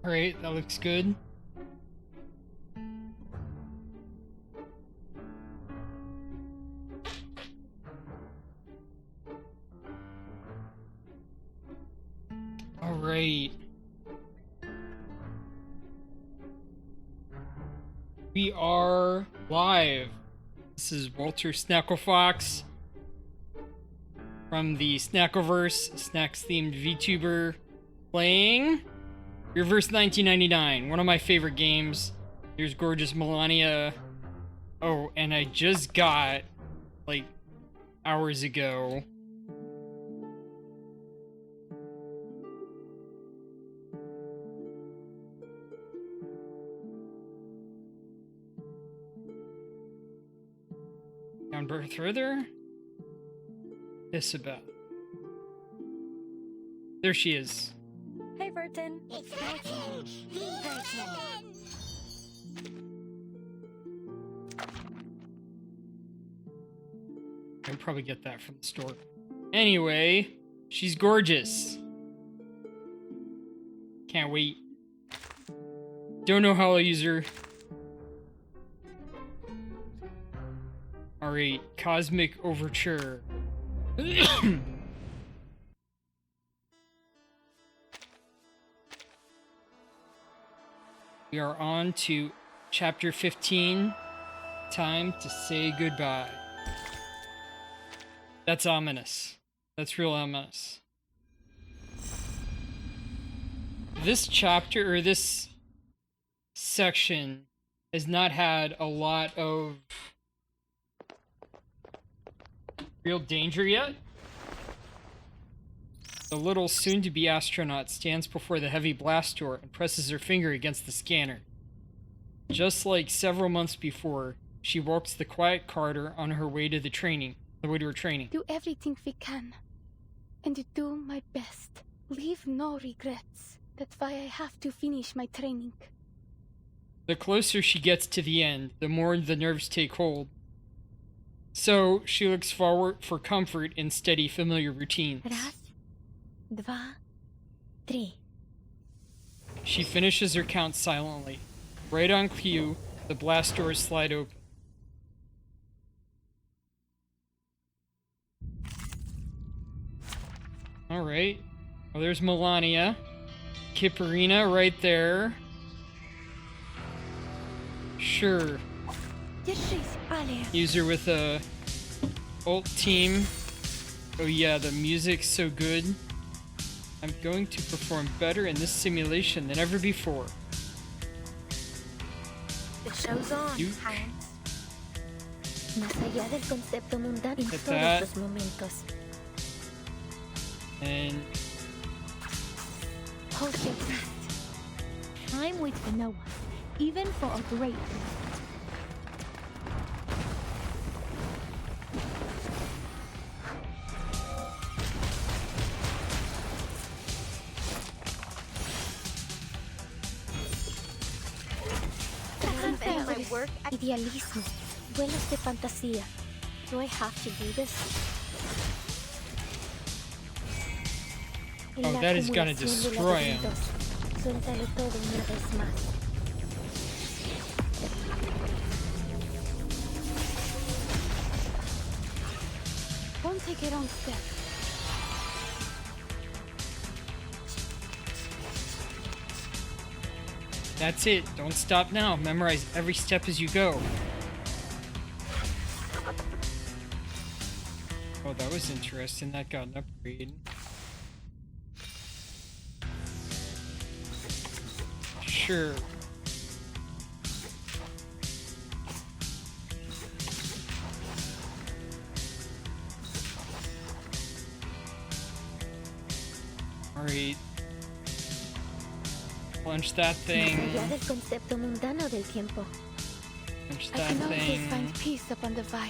Alright, that looks good. Alright. We are live. This is Walter Snacklefox from the Snackleverse, snacks-themed VTuber, playing Reverse 1999, one of my favorite games. Here's gorgeous Melania. Oh, and I just got, like, hours ago, down further, Isabel. There she is. Hey, Burton. It's Burton! Burton! I can probably get that from the store. Anyway, she's gorgeous. Can't wait. Don't know how I'll use her. Alright, Cosmic Overture. We are on to chapter 15. Time to say goodbye. That's ominous. That's real ominous. This chapter, or this section, has not had a lot of real danger yet. The little soon-to-be astronaut stands before the heavy blast door and presses her finger against the scanner. Just like several months before, she walks the quiet corridor on her way to her training. Do everything we can, and do my best. Leave no regrets. That's why I have to finish my training. The closer she gets to the end, the more the nerves take hold. So, she looks forward for comfort in steady, familiar routines. Raz, dva, tri. She finishes her count silently. Right on cue, the blast doors slide open. Alright. Well, there's Melania. Kipperina right there. Sure. Use her with a ult team. Oh yeah, the music's so good. I'm going to perform better in this simulation than ever before. The show's on, Hans. Más allá del concepto mundano en todos that. los momentos. And Hold your breath. Time waits for no one, even for a great one. My work, idealismo, vuelos de fantasía. Do I have to do this? oh, that is gonna destroy him. Suéltalo todo una vez más. Don't take it on step. That's it. Don't stop now. Memorize every step as you go. Oh, that was interesting. That got an upgrade. Sure. Alright. Punch that thing. Punch that thing. Find peace upon the fire.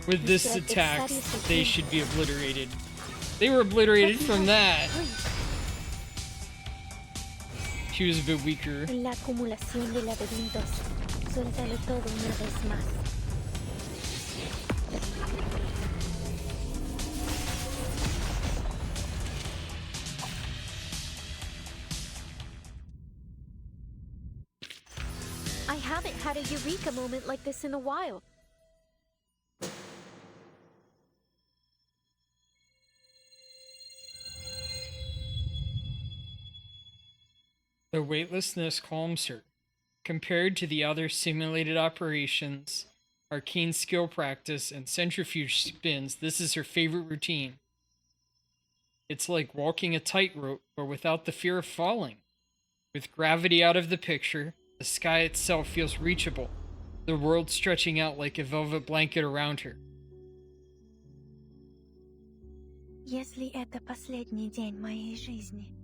With this attack, they should be obliterated. They were obliterated from that. She was a bit weaker. I haven't had a eureka moment like this in a while. The weightlessness calms her. Compared to the other simulated operations, arcane skill practice, and centrifuge spins, this is her favorite routine. It's like walking a tightrope, but without the fear of falling. With gravity out of the picture, the sky itself feels reachable, the world stretching out like a velvet blanket around her. Если это последний день моей жизни,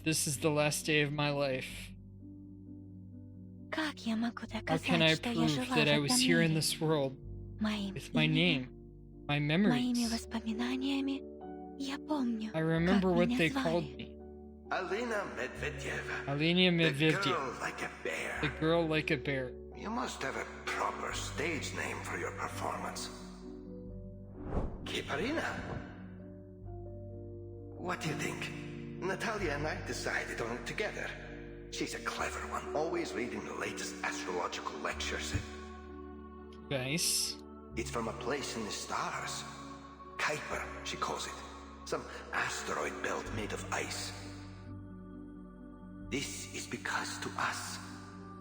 This is the last day of my life. как я могу How can I доказать, что я prove жила that I в was этом here in мире? this world Моим with my именем, name, my моими memories? воспоминаниями? Я помню, I remember как what меня they звали. called me. Alina Medvedyeva. Alina The Medvedev, girl like a the bear. girl like a bear. You must have a proper stage name for your performance. Kiparina. What do you think? Natalia and I decided on it together. She's a clever one, always reading the latest astrological lectures. Nice. It's from a place in the stars. Kuiper, she calls it. Some asteroid belt made of ice. This is because to us,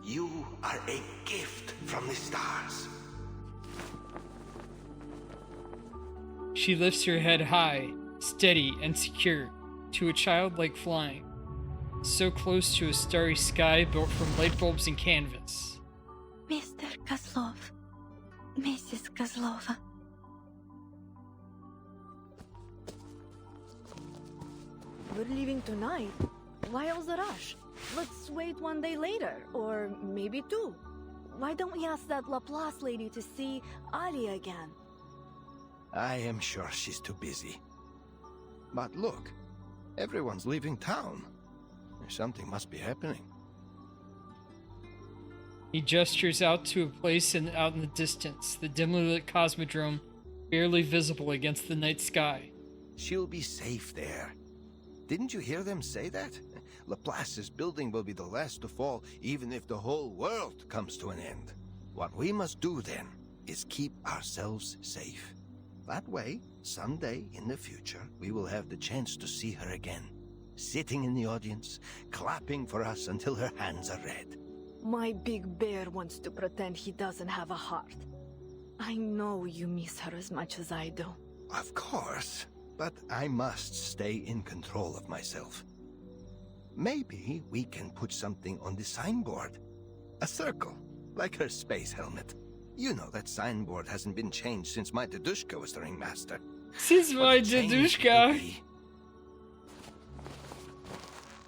you are a gift from the stars. She lifts her head high, steady and secure, to a childlike flying, so close to a starry sky built from light bulbs and canvas. Mr. Kozlov, Mrs. Kozlova. We're leaving tonight. Why all the rush? Let's wait one day later, or maybe two. Why don't we ask that Laplace lady to see Ali again? I am sure she's too busy. But look, everyone's leaving town. Something must be happening. He gestures out to a place out in the distance, the dimly lit cosmodrome, barely visible against the night sky. She'll be safe there. Didn't you hear them say that? Laplace's building will be the last to fall, even if the whole world comes to an end. What we must do then is keep ourselves safe. That way, someday in the future, we will have the chance to see her again. Sitting in the audience, clapping for us until her hands are red. My big bear wants to pretend he doesn't have a heart. I know you miss her as much as I do. Of course, but I must stay in control of myself. Maybe we can put something on the signboard. A circle, like her space helmet. You know that signboard hasn't been changed since my Dedushka was the ringmaster. Since What my the change will Dedushka. be.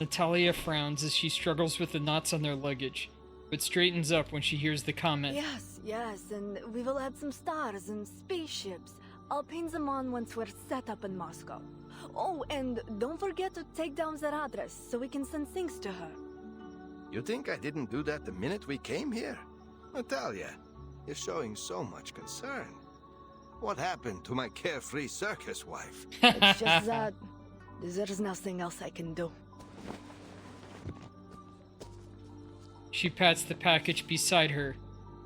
Natalia frowns as she struggles with the knots on their luggage, but straightens up when she hears the comment. Yes, and we will add some stars and spaceships. I'll paint them on once we're set up in Moscow. Oh, and don't forget to take down their address so we can send things to her. You think I didn't do that the minute we came here? Natalia, you're showing so much concern. What happened to my carefree circus wife? It's just that there's nothing else I can do. She pats the package beside her,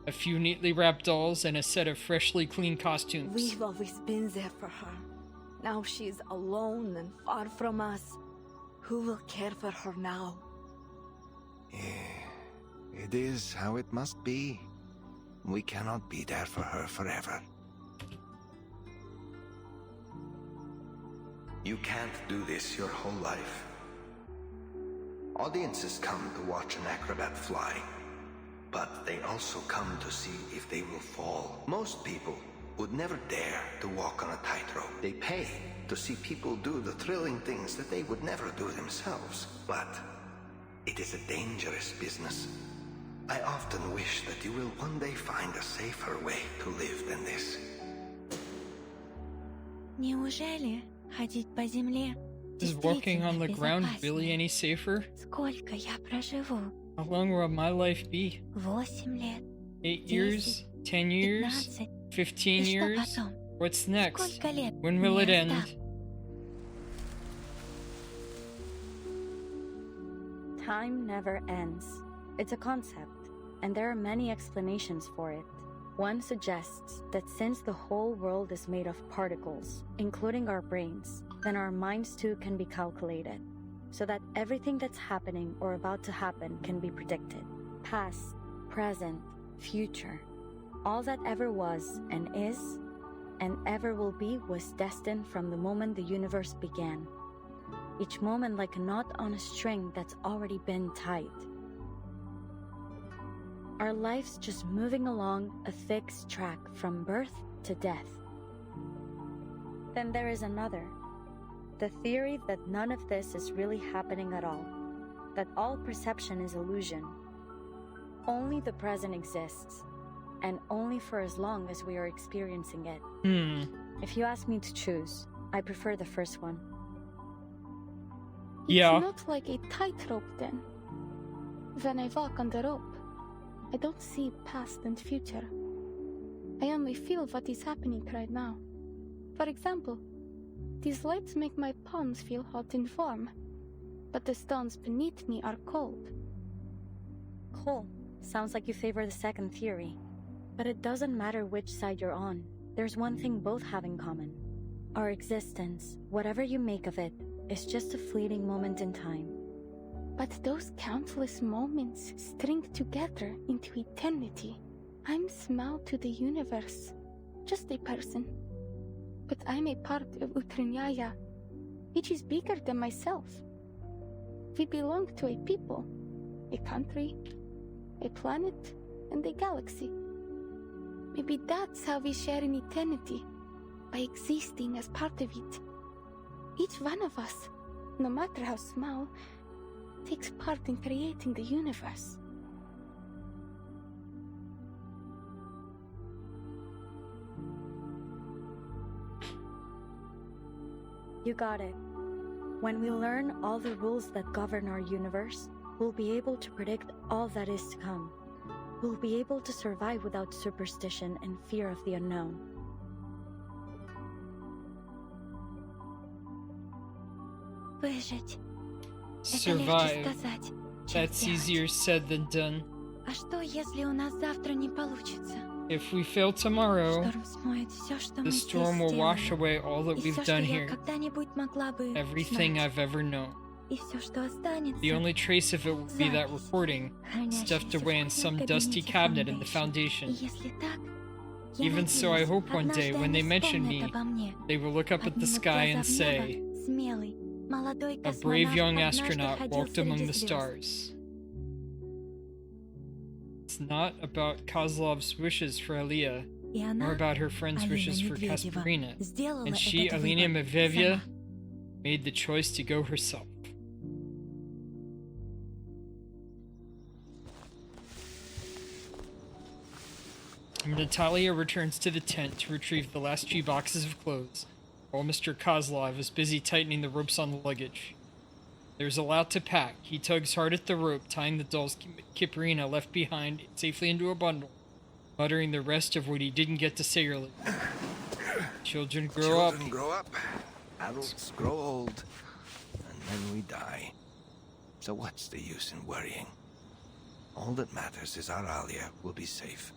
a few neatly wrapped dolls and a set of freshly cleaned costumes. We've always been there for her. Now she's alone and far from us. Who will care for her now? It is how it must be. We cannot be there for her forever. You can't do this your whole life. Audiences come to watch an acrobat fly, but they also come to see if they will fall. Most people would never dare to walk on a tightrope. They pay to see people do the thrilling things that they would never do themselves. But it is a dangerous business. I often wish that you will one day find a safer way to live than this. Неужели ходить по земле Is walking on the действительно ground безопаснее? really any safer? Сколько я проживу? How long will my life be? 8 лет, 8 years? 10 years? 15. 15 И что years? потом? What's next? Сколько лет When will мне it end? осталось? Time never ends. It's a concept. and there are many explanations for it. One suggests that since the whole world is made of particles, including our brains, then our minds too can be calculated, so that everything that's happening or about to happen can be predicted. Past, present, future. All that ever was and is and ever will be was destined from the moment the universe began. Each moment like a knot on a string that's already been tied. Our lives just moving along a fixed track from birth to death. Then there is another. The theory that none of this is really happening at all. That all perception is illusion. Only the present exists. And only for as long as we are experiencing it. If you ask me to choose, I prefer the first one. Yeah. It's not like a tightrope then. When I walk on the rope, I don't see past and future. I only feel what is happening right now. For example, these lights make my palms feel hot and warm, but the stones beneath me are cold. Cool. Sounds like you favor the second theory. But it doesn't matter which side you're on. There's one thing both have in common. Our existence, whatever you make of it, is just a fleeting moment in time. But those countless moments string together into eternity. I'm small to the universe, just a person. But I'm a part of Utrnyaya, which is bigger than myself. We belong to a people, a country, a planet, and a galaxy. Maybe that's how we share in eternity, by existing as part of it. Each one of us, no matter how small, takes part in creating the universe. You got it. When we learn all the rules that govern our universe, we'll be able to predict all that is to come. We'll be able to survive without superstition and fear of the unknown. Выжить. Survive. That's easier said than done. А что, если у нас завтра не получится? If we fail tomorrow, Шторм смоет все, что мы the здесь storm will wash сделали. away all that И we've все, что done я here, когда-нибудь могла бы everything знать. I've ever known. И все, что останется, The only trace of it will be that recording, stuffed хранящееся away in в some кабинете dusty cabinet in the И foundation. если так, я Even so, I надеюсь, hope one day, однажды when they они mention вспомнят me, обо мне. they will look up at the Поднимут sky глаза and в небо. say, Смелый, молодой a brave космонавт young однажды astronaut ходил walked among среди the звезд. stars. It's not about Kozlov's wishes for Aliyah, И nor она, about her friend's Alina wishes for Medvedeva, Kasparina. сделала And she, этот Alina выбор Medvedeva, сама. made the choice to go herself. Natalia returns to the tent to retrieve the last few boxes of clothes, while Mr. Kozlov is busy tightening the ropes on the luggage. There's a lot to pack. He tugs hard at the rope, tying the doll's Kiprina left behind safely into a bundle, muttering the rest of what he didn't get to say earlier. Children grow up. Children grow up, adults grow old, and then we die. So what's the use in worrying? All that matters is our Alia will be safe.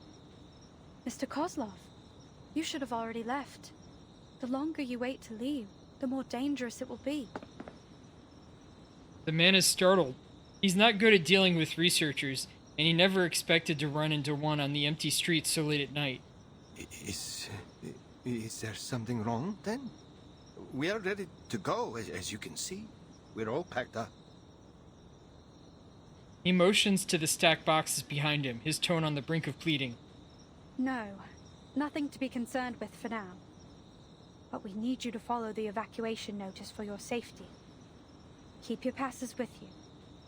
Mr. Kozlov, you should have already left. The longer you wait to leave, the more dangerous it will be. The man is startled. He's not good at dealing with researchers, and he never expected to run into one on the empty streets so late at night. Is there something wrong, then? We are ready to go, as you can see. We're all packed up. He motions to the stacked boxes behind him, his tone on the brink of pleading. No, nothing to be concerned with for now. But we need you to follow the evacuation notice for your safety. Keep your passes with you.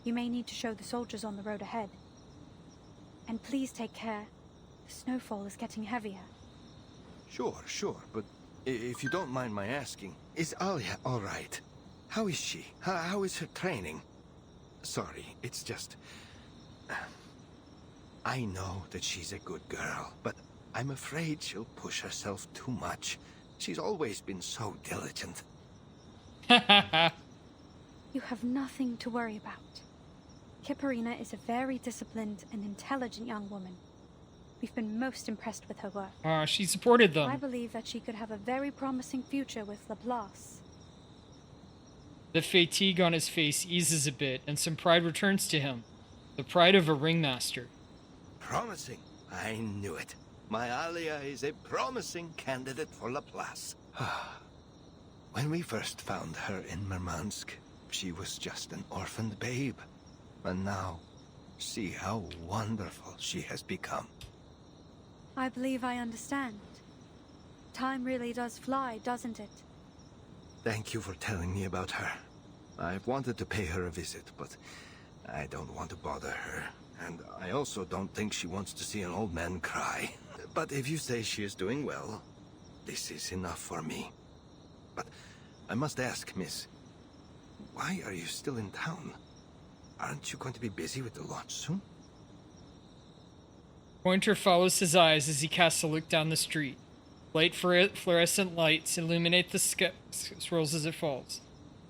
You may need to show the soldiers on the road ahead. And please take care. The snowfall is getting heavier. Sure, but if you don't mind my asking, is Alia all right? How is she? How is her training? Sorry, it's just... I know that she's a good girl, but I'm afraid she'll push herself too much. She's always been so diligent. You have nothing to worry about. Kipperina is a very disciplined and intelligent young woman. We've been most impressed with her work. She supported I them. believe that she could have a very promising future with Laplace. The fatigue on his face eases a bit, and some pride returns to him. The pride of a ringmaster. Promising. I knew it. My Alia is a promising candidate for Laplace. When we first found her in Murmansk, she was just an orphaned babe. And now, see how wonderful she has become. I believe I understand. Time really does fly, doesn't it? Thank you for telling me about her. I've wanted to pay her a visit, but I don't want to bother her. And I also don't think she wants to see an old man cry. But if you say she is doing well, this is enough for me. But I must ask, miss, why are you still in town? Aren't you going to be busy with the launch soon? Pointer follows his eyes as he casts a look down the street. Light fluorescent lights illuminate the swirls as it falls.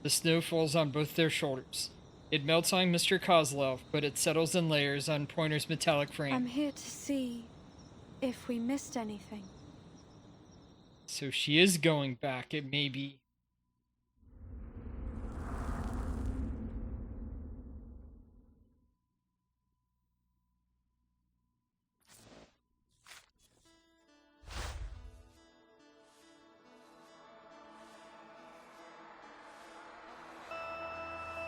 The snow falls on both their shoulders. It melts on Mr. Kozlov, but it settles in layers on Pointer's metallic frame. I'm here to see if we missed anything. So she is going back, it may be.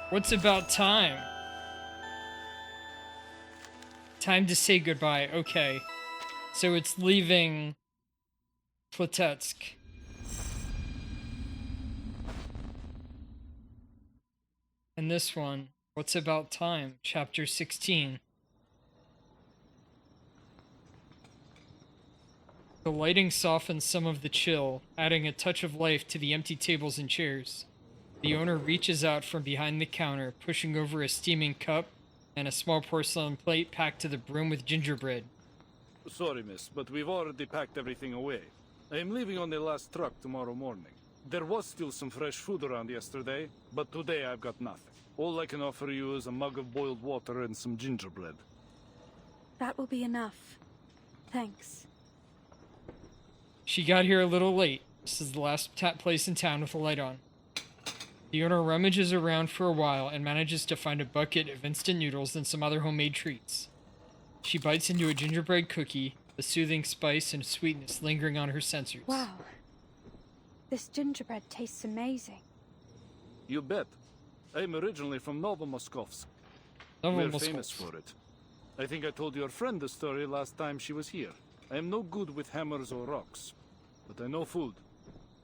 What's about time? Time to say goodbye. Okay. So it's leaving Platetsk. And this one, What's About Time? Chapter 16. The lighting softens some of the chill, adding a touch of life to the empty tables and chairs. The owner reaches out from behind the counter, pushing over a steaming cup and a small porcelain plate packed to the brim with gingerbread. Sorry, miss, but we've already packed everything away. I am leaving on the last truck tomorrow morning. There was still some fresh food around yesterday, but today I've got nothing. All I can offer you is a mug of boiled water and some gingerbread. That will be enough. Thanks. She got here a little late. This is the last place in town with a light on. The owner rummages around for a while and manages to find a bucket of instant noodles and some other homemade treats. She bites into a gingerbread cookie, the soothing spice and sweetness lingering on her sensors. Wow. This gingerbread tastes amazing. You bet. I'm originally from Novomoskovsk. We're famous for it. I think I told your friend the story last time she was here. I am no good with hammers or rocks, but I know food.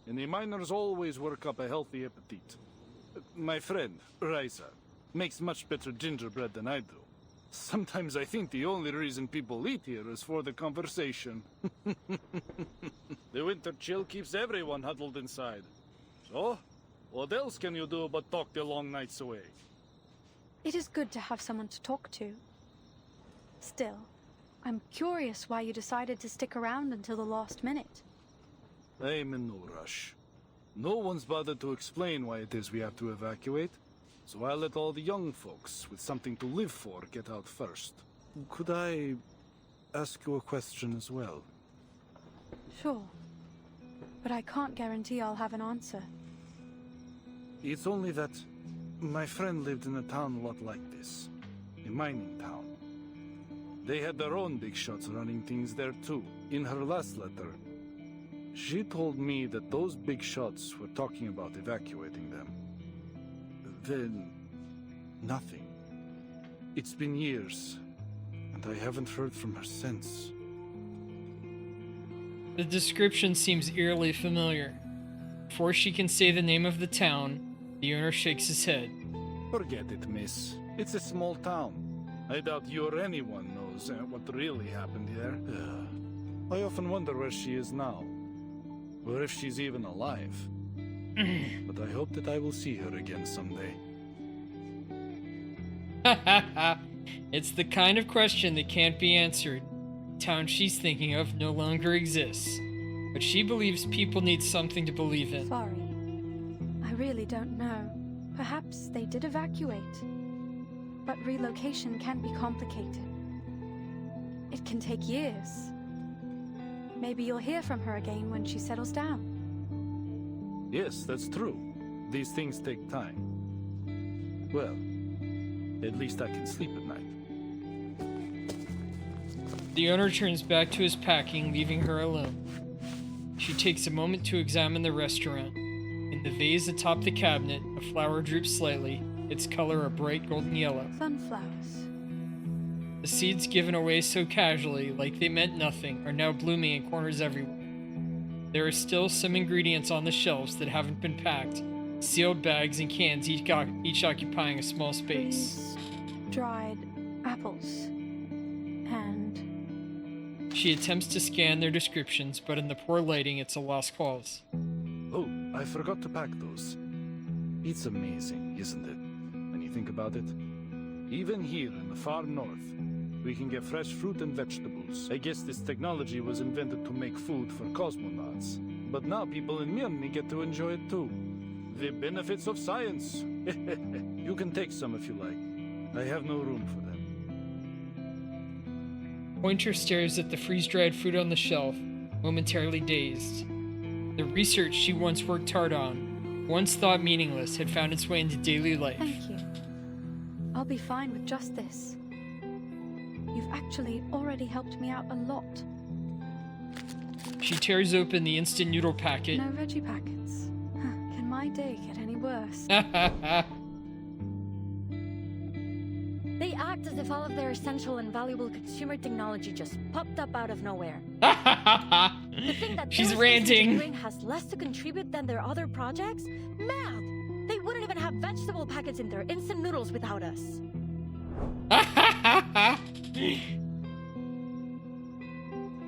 And the miners always work up a healthy appetite. My friend, Raisa, makes much better gingerbread than I do. Sometimes I think the only reason people eat here is for the conversation. The winter chill keeps everyone huddled inside. So, what else can you do but talk the long nights away? It is good to have someone to talk to. Still, I'm curious why you decided to stick around until the last minute. I'm in no rush. No one's bothered to explain why it is we have to evacuate, so I'll let all the young folks with something to live for get out first. Could I ask you a question as well? Sure. But I can't guarantee I'll have an answer. It's only that my friend lived in a town a lot like this. A mining town. They had their own big shots running things there too. In her last letter, she told me that those big shots were talking about evacuating them. Then, nothing. It's been years, and I haven't heard from her since. The description seems eerily familiar. Before she can say the name of the town, the owner shakes his head. Forget it, miss. It's a small town. I doubt you or anyone knows what really happened here. I often wonder where she is now. Or if she's even alive. But I hope that I will see her again someday. It's the kind of question that can't be answered. The town she's thinking of no longer exists. But she believes people need something to believe in. Sorry. I really don't know. Perhaps they did evacuate. But relocation can be complicated. It can take years. Maybe you'll hear from her again when she settles down. Yes, that's true. These things take time. Well, at least I can sleep at night. The owner turns back to his packing, leaving her alone. She takes a moment to examine the restaurant. In the vase atop the cabinet, a flower droops slightly, its color a bright golden yellow. Sunflowers. The seeds given away so casually, like they meant nothing, are now blooming in corners everywhere. There are still some ingredients on the shelves that haven't been packed, sealed bags and cans each occupying a small space. These dried apples. And... She attempts to scan their descriptions, but in the poor lighting, it's a lost cause. Oh, I forgot to pack those. It's amazing, isn't it, when you think about it? Even here in the far north, we can get fresh fruit and vegetables. I guess this technology was invented to make food for cosmonauts. But now people in Myrni get to enjoy it too. The benefits of science. You can take some if you like. I have no room for them. Pointer stares at the freeze-dried fruit on the shelf, momentarily dazed. The research she once worked hard on, once thought meaningless, had found its way into daily life. Thank you. I'll be fine with just this. You've actually already helped me out a lot. She tears open the instant noodle packet. No veggie packets. Can my day get any worse? They act as if all of their essential and valuable consumer technology just popped up out of nowhere. To think that She's their ranting. engineering has less to contribute than their other projects? Mad! They wouldn't even have vegetable packets in their instant noodles without us.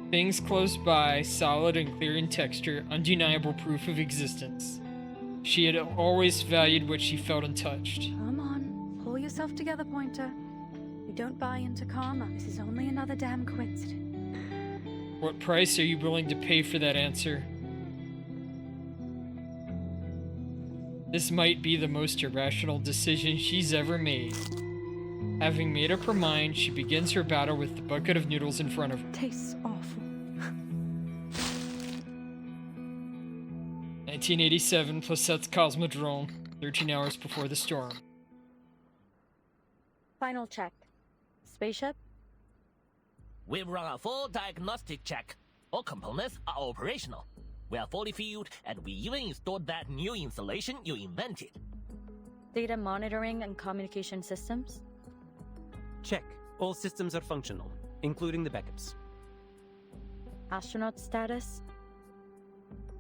Things close by, solid and clear in texture, undeniable proof of existence. She had always valued what she felt and touched. Come on, pull yourself together, Pointer. We don't buy into karma. This is only another damn coincidence. What price are you willing to pay for that answer? This might be the most irrational decision she's ever made. Having made up her mind, she begins her battle with the bucket of noodles in front of her. Tastes awful. 1987, Plasette's Cosmodrome, 13 hours before the storm. Final check. Spaceship? We've run a full diagnostic check. All components are operational. We are fully fueled, and we even installed that new installation you invented. Data monitoring and communication systems? Check. All systems are functional, including the backups. Astronaut status?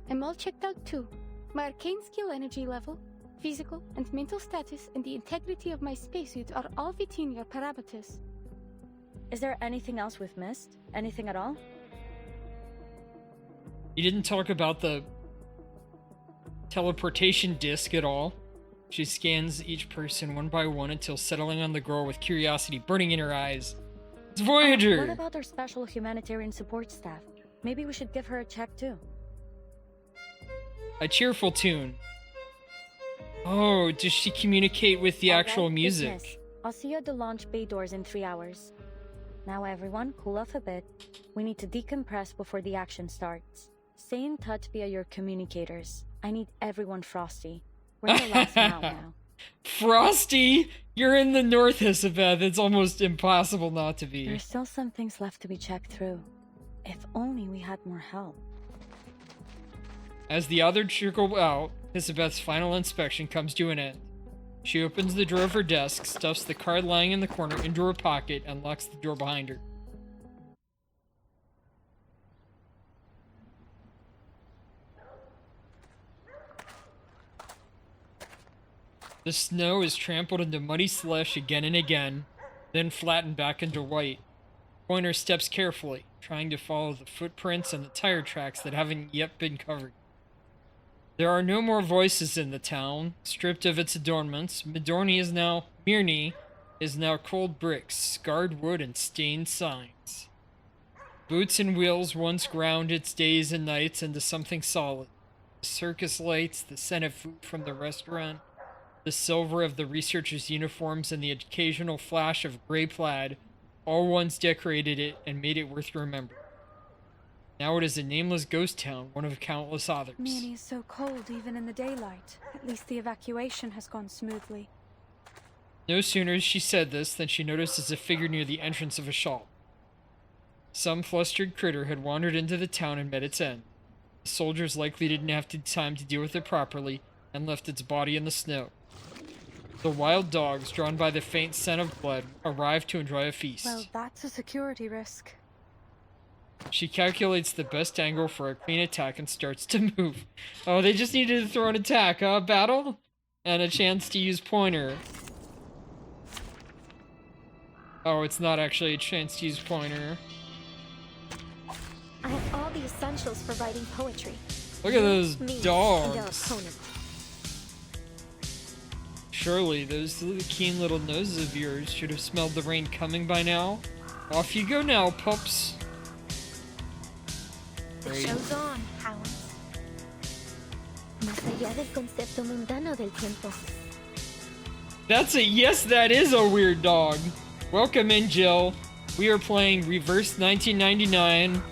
I'm all checked out too. My arcane skill energy level, physical and mental status, and the integrity of my spacesuit are all within your parameters. Is there anything else we've missed? Anything at all? You didn't talk about the teleportation disc at all. She scans each person one by one until settling on the girl with curiosity burning in her eyes. It's Voyager! What about our special humanitarian support staff? Maybe we should give her a check too. A cheerful tune. Oh, does she communicate with the actual music? Business. I'll see you at the launch bay doors in 3 hours. Now everyone, cool off a bit. We need to decompress before the action starts. Stay in touch via your communicators. I need everyone frosty. We're in the last round now. Frosty? You're in the north, Hisabeth. It's almost impossible not to be. There's still some things left to be checked through. If only we had more help. As the others trickle out, Hisabeth's final inspection comes to an end. She opens the drawer of her desk, stuffs the card lying in the corner into her pocket, and locks the door behind her. The snow is trampled into muddy slush again and again, then flattened back into white. Pointer steps carefully, trying to follow the footprints and the tire tracks that haven't yet been covered. There are no more voices in the town. Stripped of its adornments, Myrni is now cold bricks, scarred wood, and stained signs. Boots and wheels once ground its days and nights into something solid. The circus lights, the scent of food from the restaurant, the silver of the researchers' uniforms, and the occasional flash of gray plaid all once decorated it and made it worth remembering. Now it is a nameless ghost town, one of countless others. Meanie is so cold even in the daylight. At least the evacuation has gone smoothly. No sooner she said this than she notices a figure near the entrance of a shop. Some flustered critter had wandered into the town and met its end. The soldiers likely didn't have time to deal with it properly and left its body in the snow. The wild dogs, drawn by the faint scent of blood, arrived to enjoy a feast. Well, that's a security risk. She calculates the best angle for a clean attack and starts to move. Oh, they just needed to throw an attack, huh? Battle? And a chance to use pointer. Oh, it's not actually a chance to use pointer. I have all the essentials for writing poetry. Look at those Me and dogs. our opponent. Surely those keen little noses of yours should have smelled the rain coming by now. Off you go now, pups. The show's on, hounds. Más allá del concepto mundano del tiempo. That's a yes, that is a weird dog. Welcome in, Jill. We are playing Reverse 1999.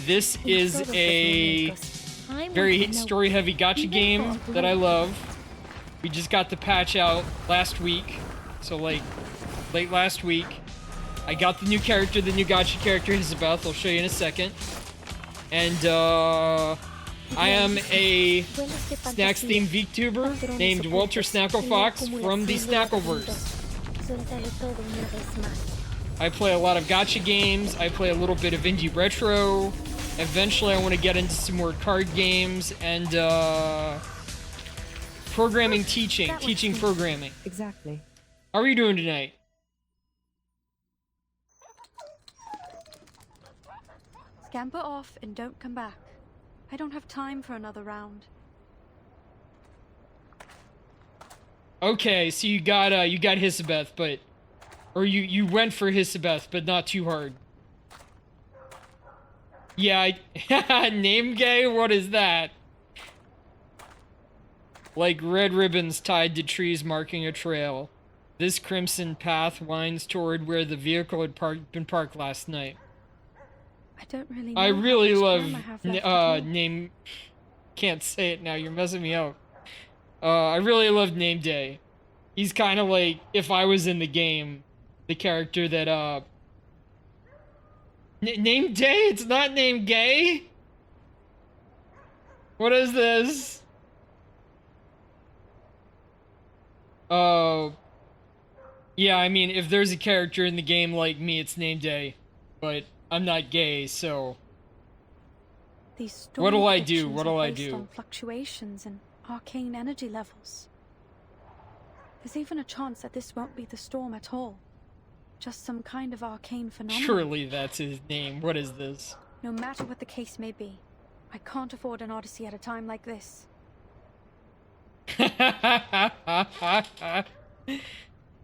This is a very story-heavy gacha game that I love. We just got the patch out last week, so like late last week. I got the new character, the new gacha character, Isabeth. I'll show you in a second. And I am a snacks-themed VTuber named Walter Snacklefox from the Snackleverse. I play a lot of gacha games. I play a little bit of indie retro. Eventually, I want to get into some more card games and programming, teaching programming. Exactly. How are you doing tonight? Scamper off and don't come back. I don't have time for another round. Okay, so you got Hisabeth, but you went for Hisabeth, but not too hard. Yeah, name gay? What is that? Like red ribbons tied to trees marking a trail. This crimson path winds toward where the vehicle had been parked last night. I don't really know. I really love name. Can't say it now. You're messing me up. I really love Name Day. He's kind of like if I was in the game, the character that Name Day. It's not Name Gay. What is this? Yeah. I mean, if there's a character in the game like me, it's Name Day, but I'm not gay, so. What'll I do? What'll I do? On fluctuations and arcane energy levels. There's even a chance that this won't be the storm at all. Just some kind of arcane phenomenon. Surely that's his name. What is this? No matter what the case may be, I can't afford an odyssey at a time like this.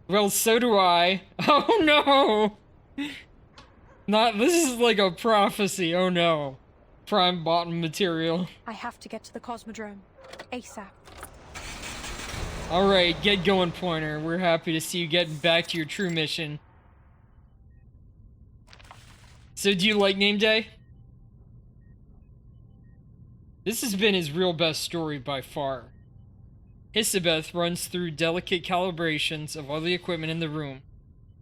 Well, so do I. Oh no! This is like a prophecy. Oh no. Prime bottom material. I have to get to the Cosmodrome. ASAP. Alright, get going, Pointer. We're happy to see you getting back to your true mission. So do you like Name Day? This has been his real best story by far. Hisabeth runs through delicate calibrations of all the equipment in the room.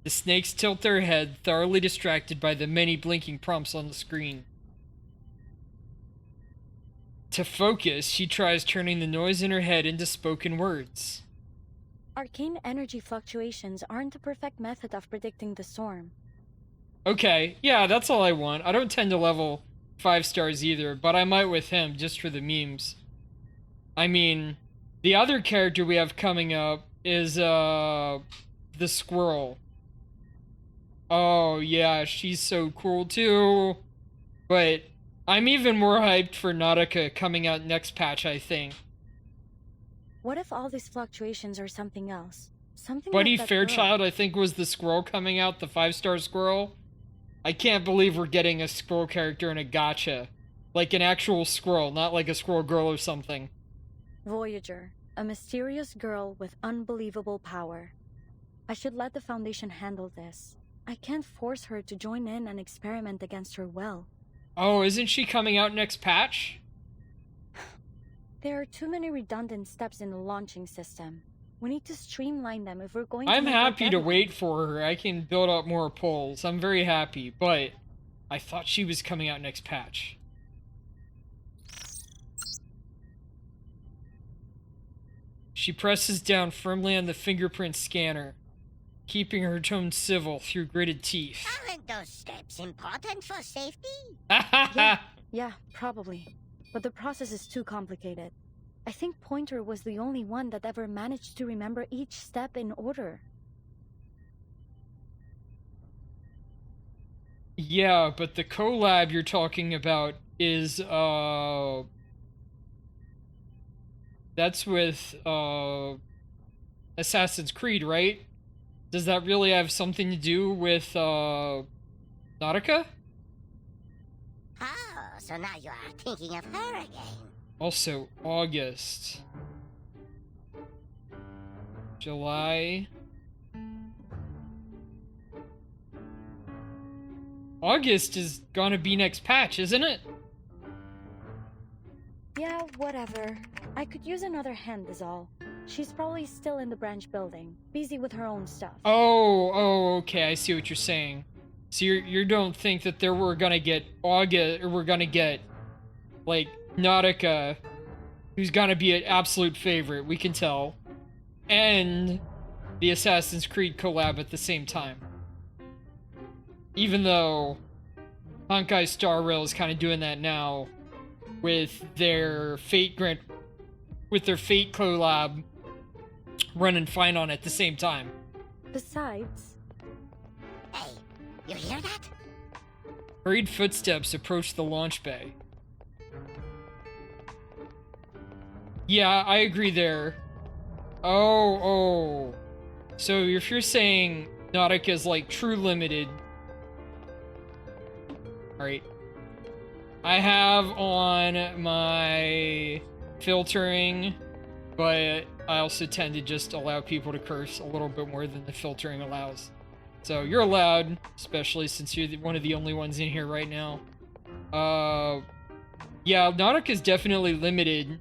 The snakes tilt their head, thoroughly distracted by the many blinking prompts on the screen. To focus, she tries turning the noise in her head into spoken words. Arcane energy fluctuations aren't the perfect method of predicting the storm. Okay, yeah, that's all I want. I don't tend to level 5 stars either, but I might with him just for the memes. I mean, the other character we have coming up is, the squirrel. Oh, yeah, she's so cool too. But I'm even more hyped for Nautica coming out next patch, I think. What if all these fluctuations are something else? Something Buddy like that Fairchild, I think, was the squirrel coming out, the 5-star squirrel. I can't believe we're getting a squirrel character in a gacha. Like an actual squirrel, not like a squirrel girl or something. Voyager, a mysterious girl with unbelievable power. I should let the Foundation handle this. I can't force her to join in and experiment against her will. Oh, isn't she coming out next patch? There are too many redundant steps in the launching system. We need to streamline them if we're going to I'm make our happy to deadline. wait for her. I can build up more polls. I'm very happy, but I thought she was coming out next patch. She presses down firmly on the fingerprint scanner, keeping her tone civil through gritted teeth. Aren't those steps important for safety? Yeah, probably. But the process is too complicated. I think Pointer was the only one that ever managed to remember each step in order. Yeah, but the collab you're talking about is, that's with, Assassin's Creed, right? Does that really have something to do with, Nautica? Oh, so now you are thinking of her again. Also, August. July. August is gonna be next patch, isn't it? Yeah, whatever. I could use another hand is all. She's probably still in the branch building, busy with her own stuff. Oh, okay, I see what you're saying. So you don't think that we're gonna get August, or we're gonna get, like, Nautica, who's gonna be an absolute favorite, we can tell, and the Assassin's Creed collab at the same time. Even though Honkai Star Rail is kind of doing that now with their Fate collab running fine on at the same time. Besides... Hey, you hear that? Hurried footsteps approach the launch bay. Yeah, I agree there. Oh. So if you're saying Nautica is like true limited... Alright. I have on my filtering, but I also tend to just allow people to curse a little bit more than the filtering allows. So you're allowed, especially since you're one of the only ones in here right now. Yeah, Nautica is definitely limited.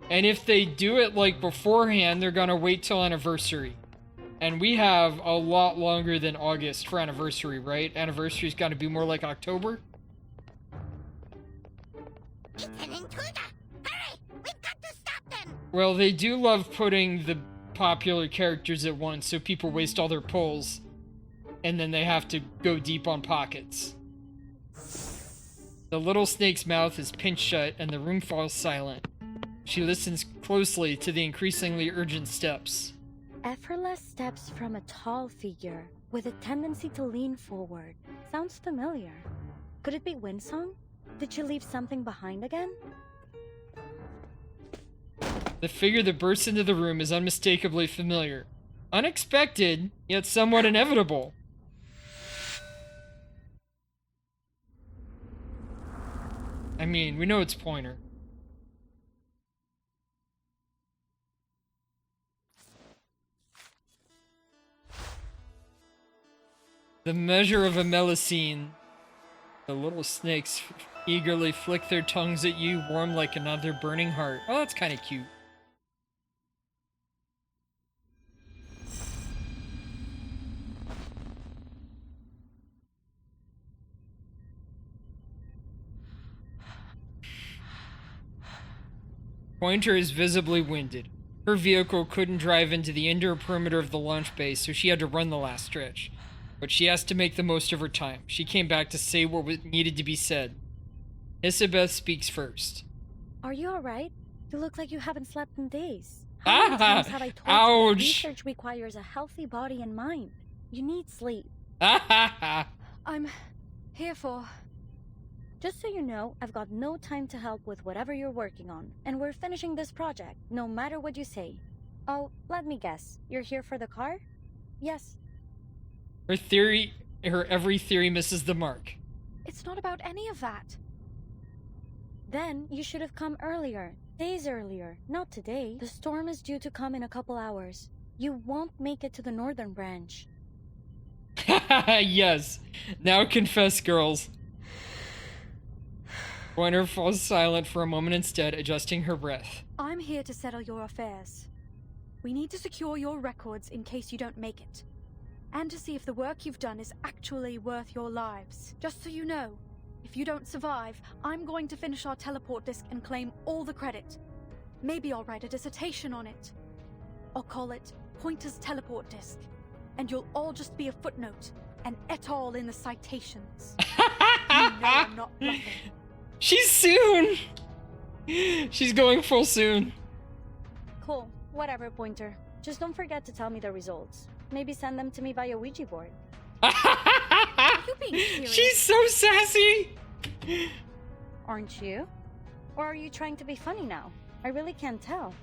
And if they do it like beforehand, they're gonna wait till anniversary. And we have a lot longer than August for anniversary, right? Anniversary's gotta be more like October? It's an intruder! Hurry! We've got to stop them! Well, they do love putting the popular characters at once, so people waste all their pulls, and then they have to go deep on pockets. The little snake's mouth is pinched shut, and the room falls silent. She listens closely to the increasingly urgent steps. Effortless steps from a tall figure, with a tendency to lean forward. Sounds familiar. Could it be Windsong? Did she leave something behind again? The figure that bursts into the room is unmistakably familiar. Unexpected, yet somewhat inevitable. I mean, we know it's Pointer. The measure of a melusine. The little snakes eagerly flick their tongues at you, warm like another burning heart. Oh, that's kind of cute. Pointer is visibly winded. Her vehicle couldn't drive into the indoor perimeter of the launch base, so she had to run the last stretch. But she has to make the most of her time. She came back to say what needed to be said. Isabeth speaks first. Are you alright? You look like you haven't slept in days. How many times have I told you that research requires a healthy body and mind? You need sleep. I'm here for... Just so you know, I've got no time to help with whatever you're working on, and we're finishing this project, no matter what you say. Oh, let me guess. You're here for the car? Yes. Her every theory misses the mark. It's not about any of that. Then you should have come earlier. Days earlier, not today. The storm is due to come in a couple hours. You won't make it to the northern branch. Yes. Now confess, girls. Pointer falls silent for a moment instead, adjusting her breath. I'm here to settle your affairs. We need to secure your records in case you don't make it. And to see if the work you've done is actually worth your lives. Just so you know, if you don't survive, I'm going to finish our teleport disk and claim all the credit. Maybe I'll write a dissertation on it. I'll call it Pointer's Teleport Disk. And you'll all just be a footnote, an et al. In the citations. You know I'm not bluffing. She's soon! She's going full soon. Cool. Whatever, Pointer. Just don't forget to tell me the results. Maybe send them to me via Ouija board. Are you being serious? She's so sassy! Aren't you? Or are you trying to be funny now? I really can't tell.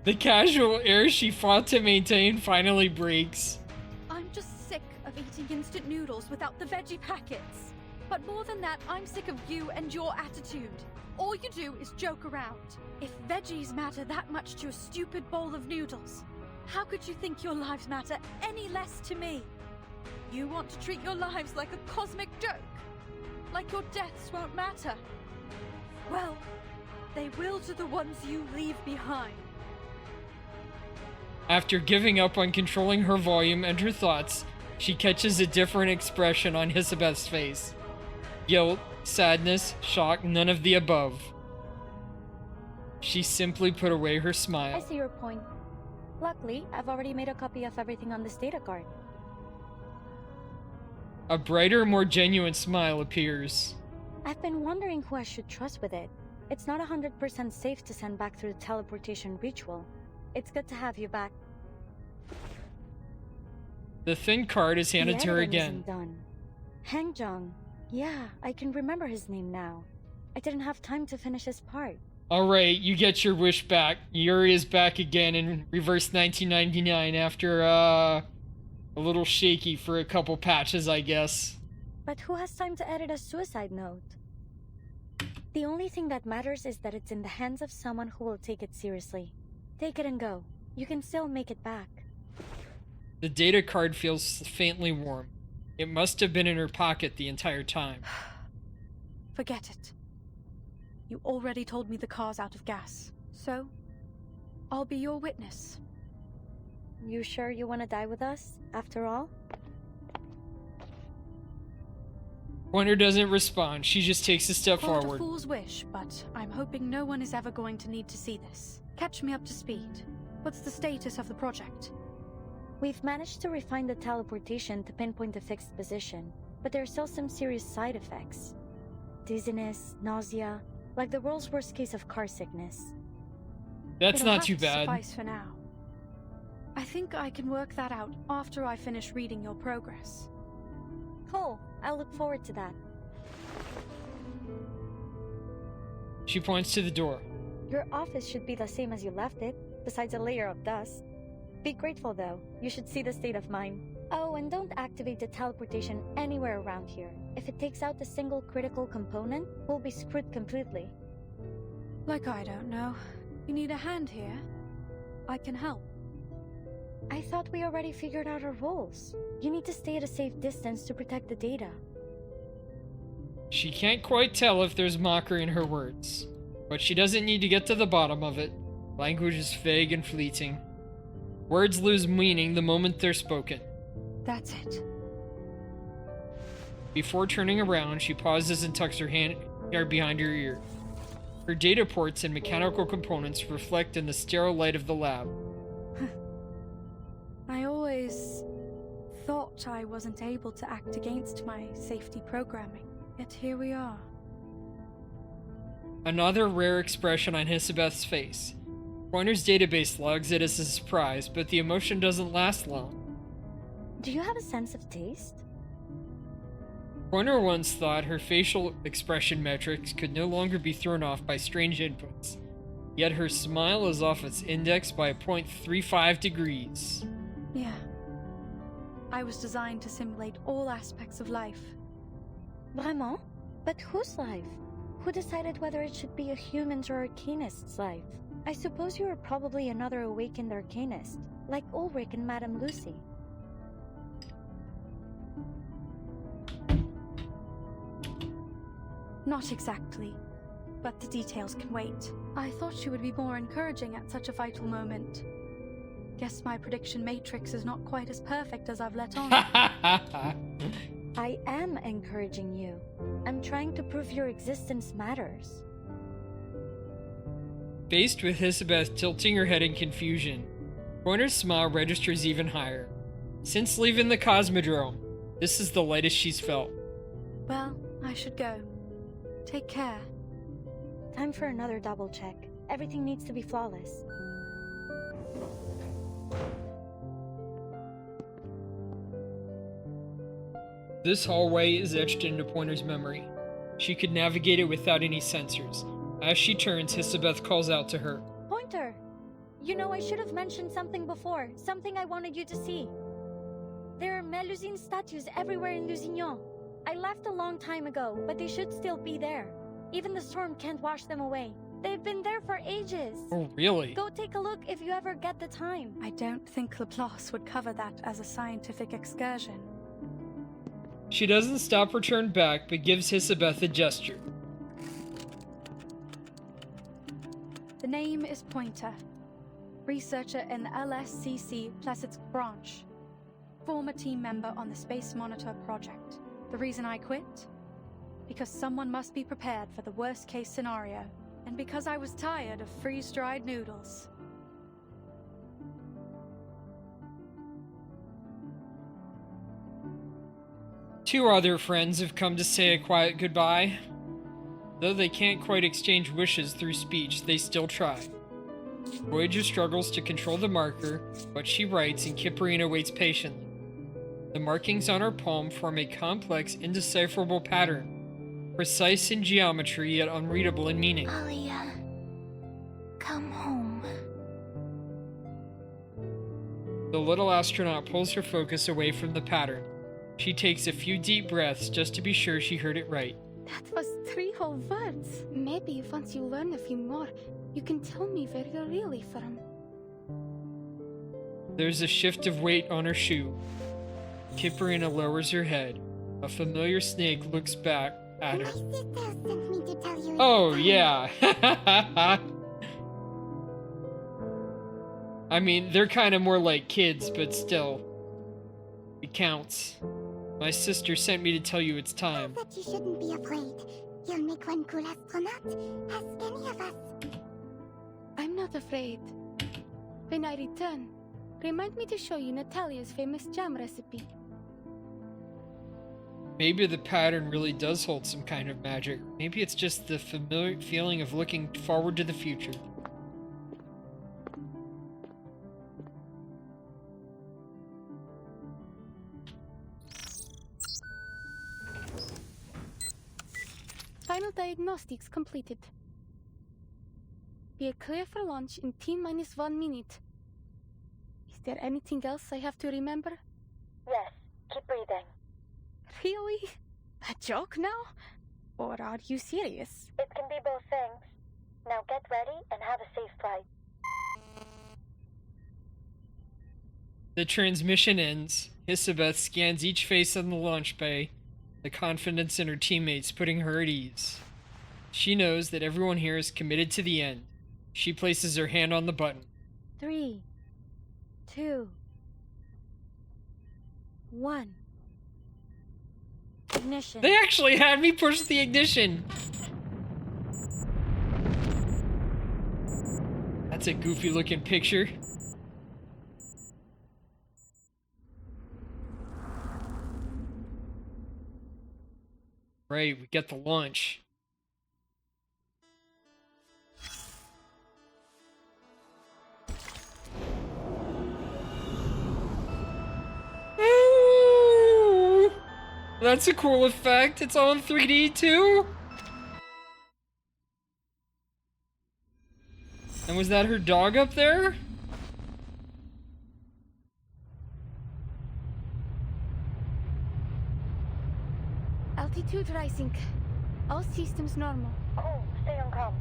The casual air she fought to maintain finally breaks. I'm just sick of eating instant noodles without the veggie packets. But more than that, I'm sick of you and your attitude. All you do is joke around. If veggies matter that much to a stupid bowl of noodles, how could you think your lives matter any less to me? You want to treat your lives like a cosmic joke? Like your deaths won't matter? Well, they will to the ones you leave behind. After giving up on controlling her volume and her thoughts, she catches a different expression on Hisabeth's face. Guilt, sadness, shock, none of the above. She simply put away her I smile. see your point. Luckily, I've already made a copy of everything on this data card. A brighter, more genuine smile appears. I've been wondering who I should trust with it. It's not 100% safe to send back through the teleportation ritual. It's good to have you back. The thin card is handed to her again. Done. Hangjong. Yeah, I can remember his name now. I didn't have time to finish his part. Alright, you get your wish back. Yuri is back again in reverse 1999 after, a little shaky for a couple patches, I guess. But who has time to edit a suicide note? The only thing that matters is that it's in the hands of someone who will take it seriously. Take it and go. You can still make it back. The data card feels faintly warm. It must have been in her pocket the entire time. Forget it. You already told me the car's out of gas. So, I'll be your witness. You sure you want to die with us, after all? Pointer doesn't respond. She just takes a step Call it forward. a fool's wish, but I'm hoping no one is ever going to need to see this. Catch me up to speed. What's the status of the project? We've managed to refine the teleportation to pinpoint a fixed position, but there are still some serious side effects. Dizziness, nausea, like the world's worst case of car sickness. That's It'll not have too to bad. Suffice for now. I think I can work that out after I finish reading your progress. Cool. I'll look forward to that. She points to the door. Your office should be the same as you left it, besides a layer of dust. Be grateful though. You should see the state of mine. Oh, and don't activate the teleportation anywhere around here. If it takes out a single critical component, we'll be screwed completely. Like I don't know. You need a hand here? I can help. I thought we already figured out our roles. You need to stay at a safe distance to protect the data. She can't quite tell if there's mockery in her words, but she doesn't need to get to the bottom of it. Language is vague and fleeting. Words lose meaning the moment they're spoken. That's it. Before turning around, she pauses and tucks her hand behind her ear. Her data ports and mechanical components reflect in the sterile light of the lab. I always thought I wasn't able to act against my safety programming, yet here we are. Another rare expression on Hisabeth's face. Pointer's database logs it as a surprise, but the emotion doesn't last long. Do you have a sense of taste? Pointer once thought her facial expression metrics could no longer be thrown off by strange inputs, yet her smile is off its index by 0.35 degrees. Yeah. I was designed to simulate all aspects of life. Vraiment? But whose life? Who decided whether it should be a human's or arcanist's life? I suppose you are probably another awakened arcanist, like Ulrich and Madame Lucy. Not exactly, but the details can wait. I thought she would be more encouraging at such a vital moment. Guess my prediction matrix is not quite as perfect as I've let on. I am encouraging you. I'm trying to prove your existence matters. Faced with Hisabeth tilting her head in confusion, Pointer's smile registers even higher. Since leaving the Cosmodrome, this is the lightest she's felt. Well, I should go. Take care. Time for another double check. Everything needs to be flawless. This hallway is etched into Pointer's memory. She could navigate it without any sensors. As she turns, Hisabeth calls out to her. Pointer! You know, I should have mentioned something before. Something I wanted you to see. There are Melusine statues everywhere in Lusignan. I left a long time ago, but they should still be there. Even the storm can't wash them away. They've been there for ages. Oh, really? Go take a look if you ever get the time. I don't think Laplace would cover that as a scientific excursion. She doesn't stop or turn back, but gives Hisabeth a gesture. The name is Pointer, researcher in the LSCC Plesetsk branch, former team member on the Space Monitor project. The reason I quit? Because someone must be prepared for the worst case scenario, and because I was tired of freeze-dried noodles. Two other friends have come to say a quiet goodbye. Though they can't quite exchange wishes through speech, they still try. Voyager struggles to control the marker, but she writes and Kipperina waits patiently. The markings on her palm form a complex, indecipherable pattern, precise in geometry yet unreadable in meaning. Alia, come home. The little astronaut pulls her focus away from the pattern. She takes a few deep breaths just to be sure she heard it right. That was 3 whole words. Maybe once you learn a few more, you can tell me where you're really from. There's a shift of weight on her shoe. Kipperina lowers her head. A familiar snake looks back at her. Oh, yeah. I mean, they're kind of more like kids, but still. It counts. My sister sent me to tell you it's time. But you shouldn't be afraid. You'll make one cool astronaut. Ask any of us. I'm not afraid. When I return, remind me to show you Natalia's famous jam recipe. Maybe the pattern really does hold some kind of magic. Maybe it's just the familiar feeling of looking forward to the future. Final diagnostics completed. We are clear for launch in T-1 minute. Is there anything else I have to remember? Yes, keep breathing. Really? A joke now? Or are you serious? It can be both things. Now get ready and have a safe flight. The transmission ends. Hisabeth scans each face on the launch bay, the confidence in her teammates putting her at ease. She knows that everyone here is committed to the end. She places her hand on the button. 3, 2, 1. Ignition. They actually had me push the ignition! That's a goofy looking picture. Right, we get the launch. Ooh, that's a cool effect. It's all in 3D too. And was that her dog up there? Altitude rising. All systems normal. Cool, stay on comms.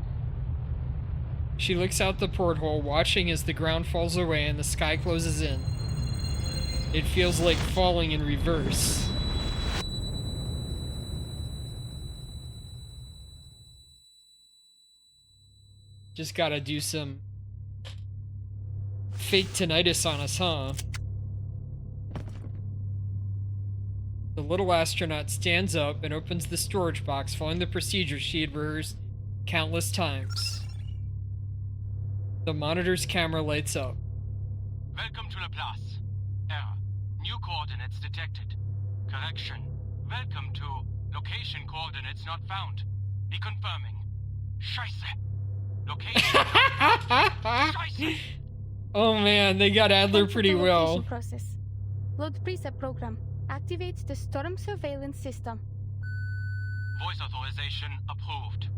She looks out the porthole, watching as the ground falls away and the sky closes in. It feels like falling in reverse. Just gotta do some fake tinnitus on us, huh? The little astronaut stands up and opens the storage box, following the procedure she had rehearsed countless times. The monitor's camera lights up. Welcome to Laplace. Error. New coordinates detected. Correction. Welcome to location coordinates not found. Be confirming. Scheiße. Location. Scheiße. Oh man, they got Adler pretty well. Process. Load preset program. Activate the storm surveillance system. Voice authorization approved.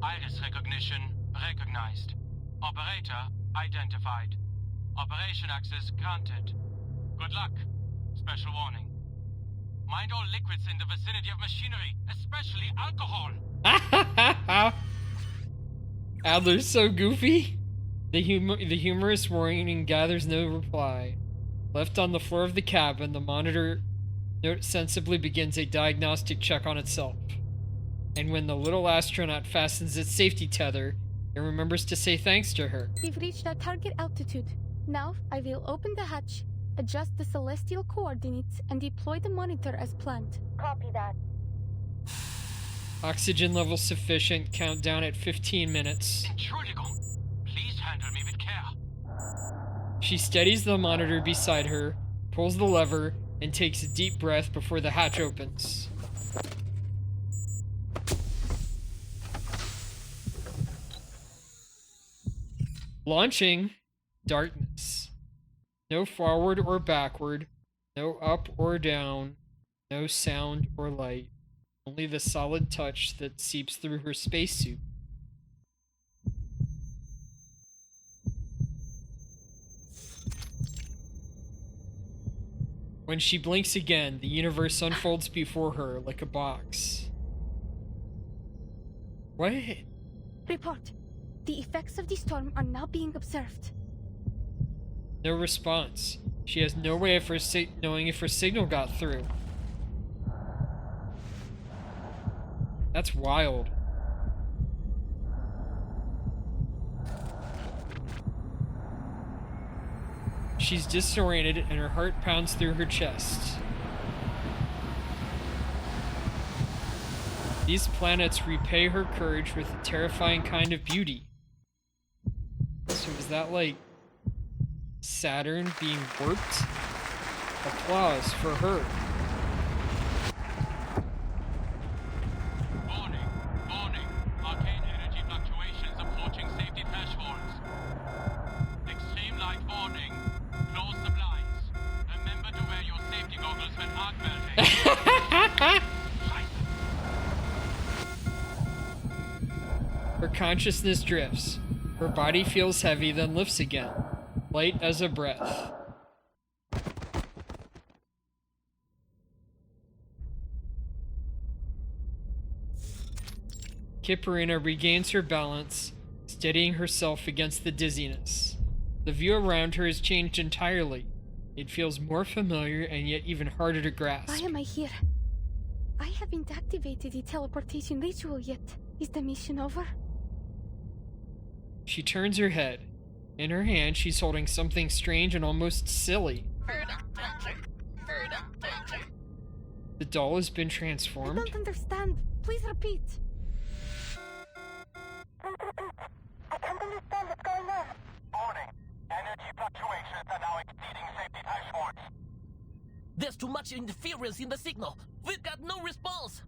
Iris recognition recognized. Operator identified. Operation access granted. Good luck. Special warning. Mind all liquids in the vicinity of machinery, especially alcohol. Adler's so goofy. The humorous warning gathers no reply. Left on the floor of the cabin, the monitor sensibly begins a diagnostic check on itself. And when the little astronaut fastens its safety tether, it remembers to say thanks to her. We've reached our target altitude. Now I will open the hatch, adjust the celestial coordinates, and deploy the monitor as planned. Copy that. Oxygen level sufficient. Countdown at 15 minutes. Entschuldigung. Please handle me with care. She steadies the monitor beside her, pulls the lever, and takes a deep breath before the hatch opens. Launching. Darkness. No forward or backward. No up or down. No sound or light. Only the solid touch that seeps through her spacesuit. When she blinks again, the universe unfolds before her like a box. What? Report. The effects of the storm are now being observed. No response. She has no way of knowing if her signal got through. That's wild. She's disoriented and her heart pounds through her chest. These planets repay her courage with a terrifying kind of beauty. So is that like Saturn being warped? Applause for her. Warning. Arcane energy fluctuations approaching safety thresholds. Extreme light warning. Close the blinds. Remember to wear your safety goggles when arc melting. Her consciousness drifts. Her body feels heavy, then lifts again, light as a breath. Kiparina regains her balance, steadying herself against the dizziness. The view around her has changed entirely. It feels more familiar and yet even harder to grasp. Why am I here? I haven't activated the teleportation ritual yet. Is the mission over? She turns her head. In her hand, she's holding something strange and almost silly. The doll has been transformed. I don't understand. Please repeat. I can't understand what's going on. Warning. Energy fluctuations are now exceeding safety thresholds. There's too much interference in the signal. We've got no response.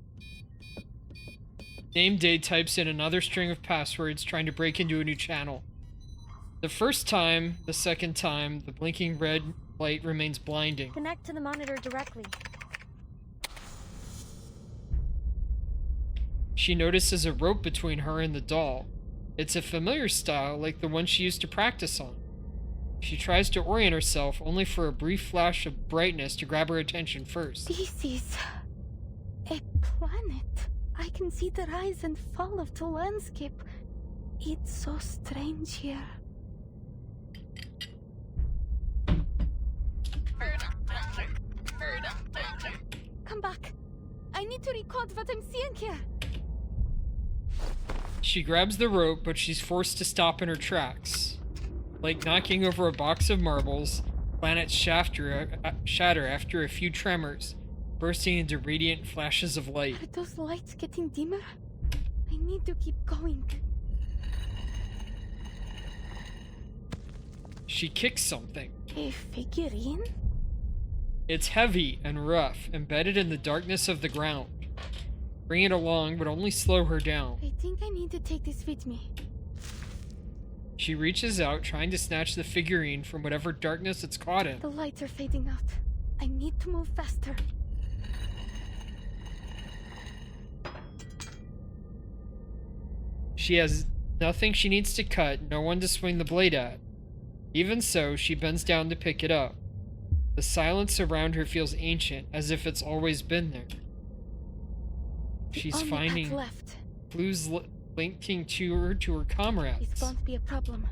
Nameday types in another string of passwords, trying to break into a new channel. The first time, the second time, the blinking red light remains blinding. Connect to the monitor directly. She notices a rope between her and the doll. It's a familiar style, like the one she used to practice on. She tries to orient herself, only for a brief flash of brightness to grab her attention first. This is a planet. I can see the rise and fall of the landscape. It's so strange here. Come back. I need to record what I'm seeing here. She grabs the rope, but she's forced to stop in her tracks. Like knocking over a box of marbles, planets shatter after a few tremors, bursting into radiant flashes of light. Are those lights getting dimmer? I need to keep going. She kicks something. A figurine? It's heavy and rough, embedded in the darkness of the ground. Bring it along, but only slow her down. I think I need to take this with me. She reaches out, trying to snatch the figurine from whatever darkness it's caught in. The lights are fading out. I need to move faster. She has nothing she needs to cut, no one to swing the blade at. Even so, she bends down to pick it up. The silence around her feels ancient, as if it's always been there. She's finding clues linking to her comrades. This won't be a problem.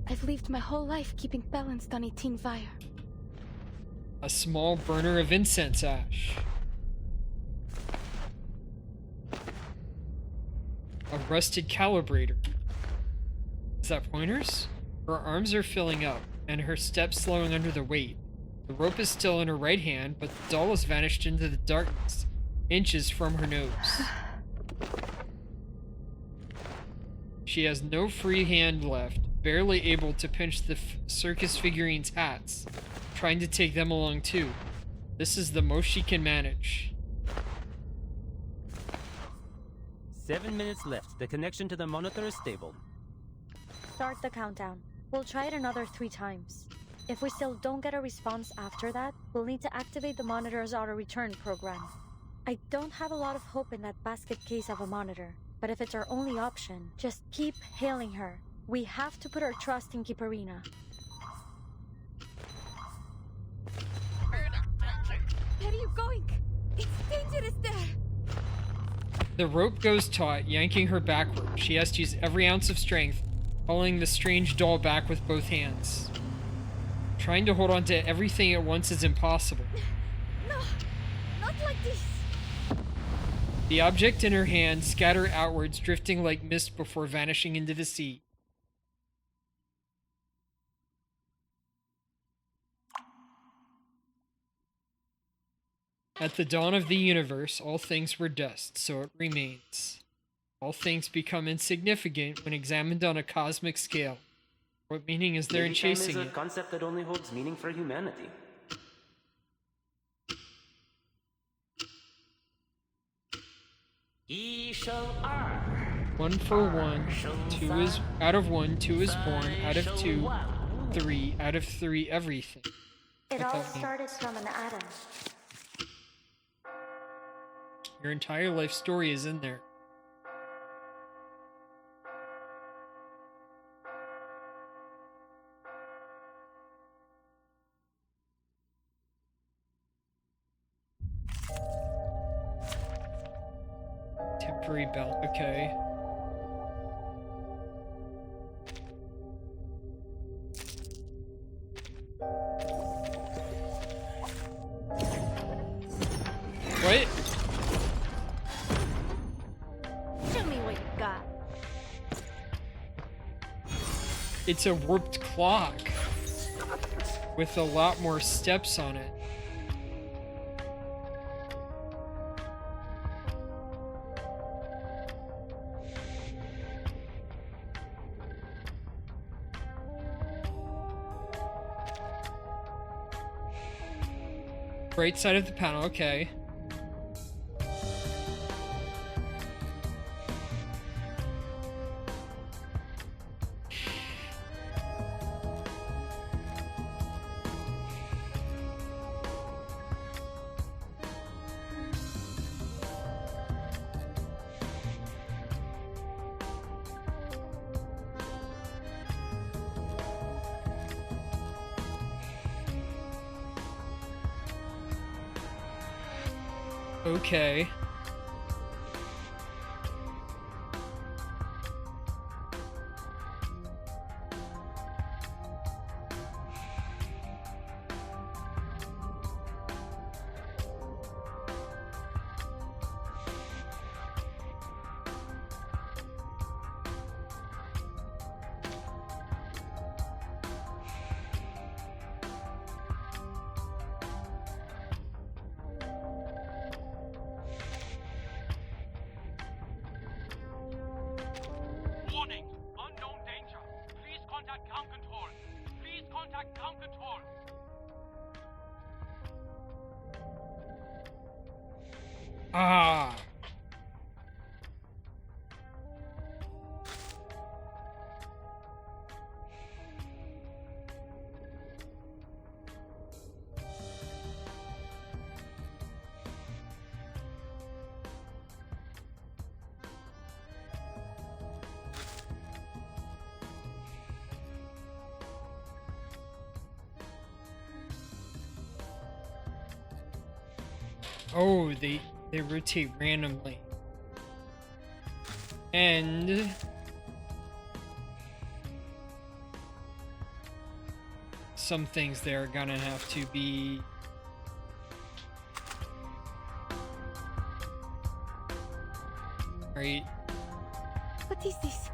I've lived my whole life keeping balanced on a tin fire. A small burner of incense ash. A rusted calibrator. Is that pointers? Her arms are filling up, and her steps slowing under the weight. The rope is still in her right hand, but the doll has vanished into the darkness, inches from her nose. She has no free hand left, barely able to pinch the circus figurines' hats, trying to take them along too. This is the most she can manage. 7 minutes left. The connection to the monitor is stable. Start the countdown. We'll try it another 3 times. If we still don't get a response after that, we'll need to activate the monitor's auto-return program. I don't have a lot of hope in that basket case of a monitor, but if it's our only option, just keep hailing her. We have to put our trust in Kiparina. Where are you going? It's dangerous there! The rope goes taut, yanking her backward. She has to use every ounce of strength, hauling the strange doll back with both hands. Trying to hold on to everything at once is impossible. No, not like this. The object in her hand scatter outwards, drifting like mist before vanishing into the sea. At the dawn of the universe, all things were dust, so it remains. All things become insignificant when examined on a cosmic scale. What meaning is there in chasing Time is it? a concept that only holds meaning for humanity. One for one, two is out of one, two is born, out of two, 3, out of 3, everything. It all started from an atom. Your entire life story is in there. Temporary belt, okay. What? Show me what you got. It's a warped clock with a lot more steps on it. Right side of the panel, okay. Okay. Ah. Oh, they rotate randomly. And some things there are gonna have to be right. What is this?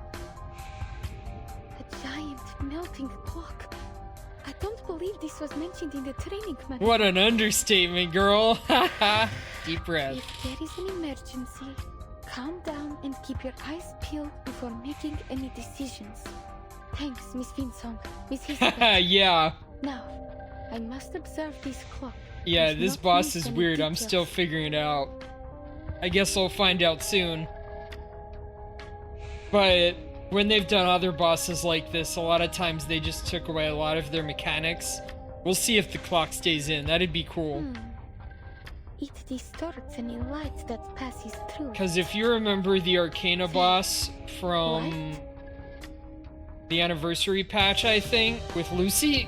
A giant melting clock. I don't believe this was mentioned in the training manual. What an understatement, girl. Deep breath. If there is an emergency, calm down and keep your eyes peeled before making any decisions. Thanks, Miss Vinsong. Miss Hisabeth. Yeah. Now, I must observe this clock. Yeah, and this not boss miss is any weird. I'm details. still figuring it out. I guess I'll find out soon. But when they've done other bosses like this, a lot of times they just took away a lot of their mechanics. We'll see if the clock stays in. That'd be cool. It distorts any light that passes through. Because if you remember the Arcana boss from the anniversary patch, I think, with Lucy,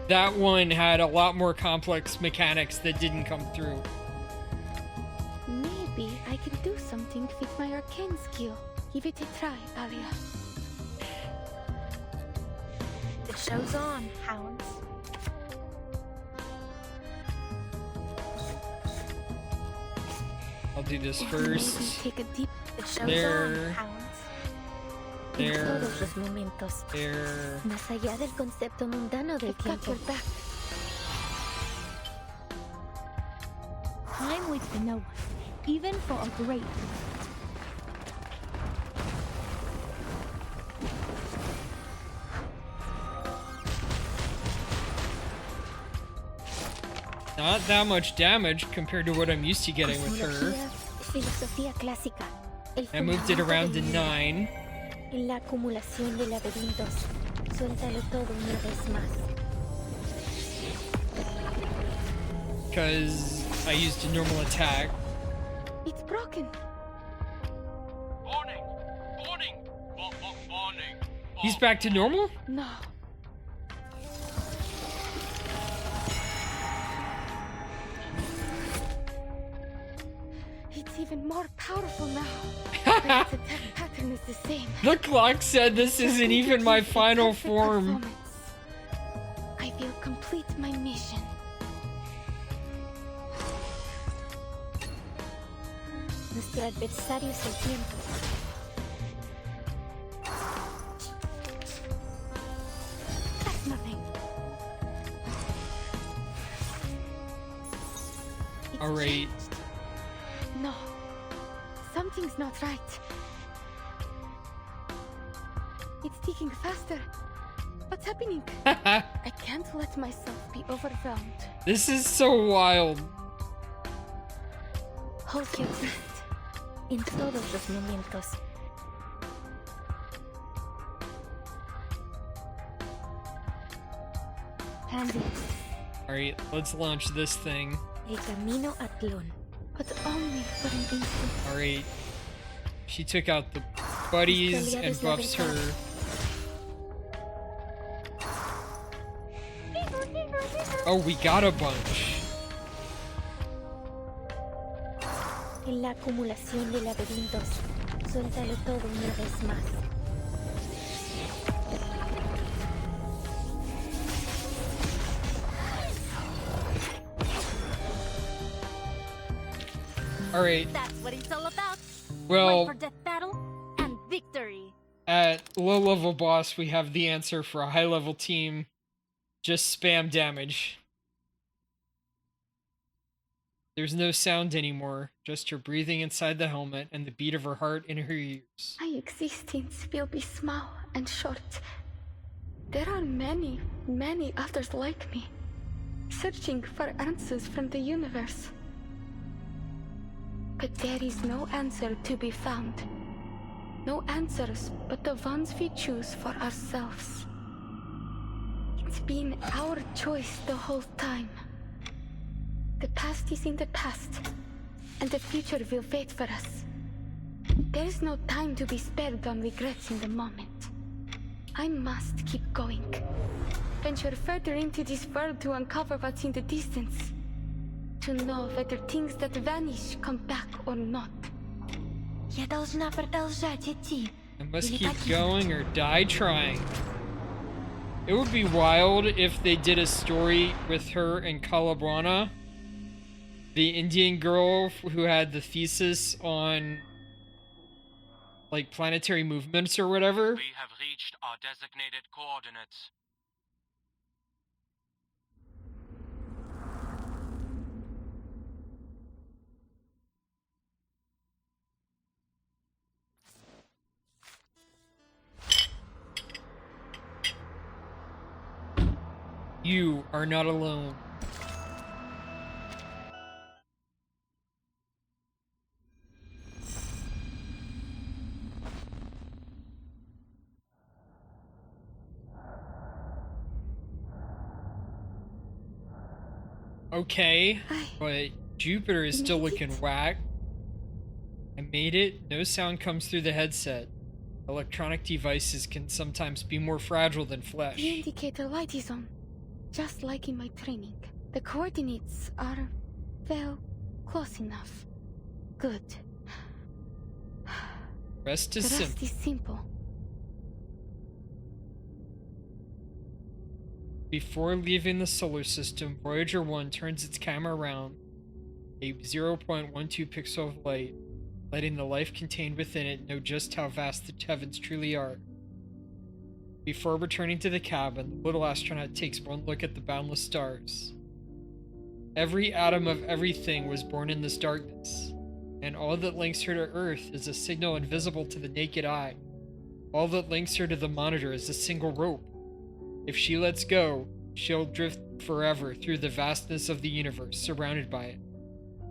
that one had a lot more complex mechanics that didn't come through. Maybe I can do something with my arcane skill. Give it a try, Alia. The show's on, hounds. I'll do this first. Take a deep. The show's There. on, hounds. There. En todos los momentos. There. Más allá del concepto mundano del I've got tiempo. your back. Time waits for no one, even for a great. Not that much damage compared to what I'm used to getting with her. Filosofía clásica. El I moved it fundamento around to del mundo. 9. En la acumulación de laberintos. Suéltalo todo una vez más. Because I used a normal attack. It's broken. Warning! Warning! Warning! He's back to normal? No. It's even more powerful now. But its attack pattern is the same. The clock said this isn't even my final form. Performance. I will complete my mission. Nuestro adversario es el tiempo. That's nothing. It's Alright. changed. No. Something's not right. It's ticking faster. What's happening? I can't let myself be overwhelmed. This is so wild. Hold your breath. En todos los momentos. Handy. Alright, let's launch this thing. El camino a Tlon. But only for an instant. Alright. She took out the buddies and buffs her. Oh, we got a bunch. En la acumulación de laberintos. Suéltalo todo una vez más. Alright. That's what it's all about. Well, Fight for death battle and victory. at low level boss, we have the answer for a high level team. Just spam damage. There's no sound anymore, just her breathing inside the helmet and the beat of her heart in her ears. My existence will be small and short. There are many, many others like me, searching for answers from the universe. But there is no answer to be found. No answers but the ones we choose for ourselves. It's been our choice the whole time. The past is in the past, and the future will wait for us. There is no time to be spared on regrets in the moment. I must keep going. Venture further into this world to uncover what's in the distance. To know whether things that vanish come back or not. Я должна продолжать идти. I must keep going or die trying. It would be wild if they did a story with her and Calabrana, the Indian girl who had the thesis on like planetary movements or whatever. We have reached our designated coordinates. You are not alone. Okay, but Jupiter is still looking whack. I made it. No sound comes through the headset. Electronic devices can sometimes be more fragile than flesh. The indicator light is on. Just like in my training. The coordinates are, well, close enough. Good. Rest is the simple. rest is simple. Before leaving the solar system, Voyager 1 turns its camera around a 0.12 pixel of light, letting the life contained within it know just how vast the heavens truly are. Before returning to the cabin, the little astronaut takes one look at the boundless stars. Every atom of everything was born in this darkness, and all that links her to Earth is a signal invisible to the naked eye. All that links her to the monitor is a single rope. If she lets go, she'll drift forever through the vastness of the universe, surrounded by it.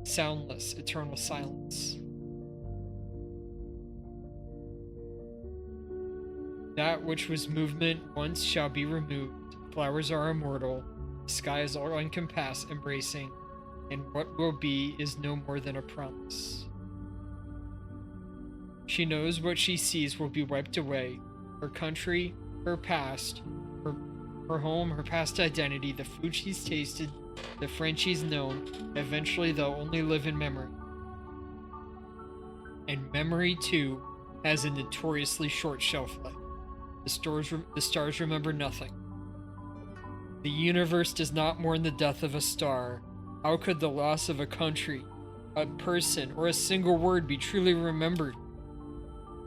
Soundless, eternal silence. That which was movement once shall be removed. Flowers are immortal. The sky is all encompassing, embracing, and what will be is no more than a promise. She knows what she sees will be wiped away. Her country, her past, her home, her past identity, the food she's tasted, the friends she's known. Eventually they'll only live in memory. And memory, too, has a notoriously short shelf life. The stars remember nothing. The universe does not mourn the death of a star. How could the loss of a country, a person, or a single word be truly remembered?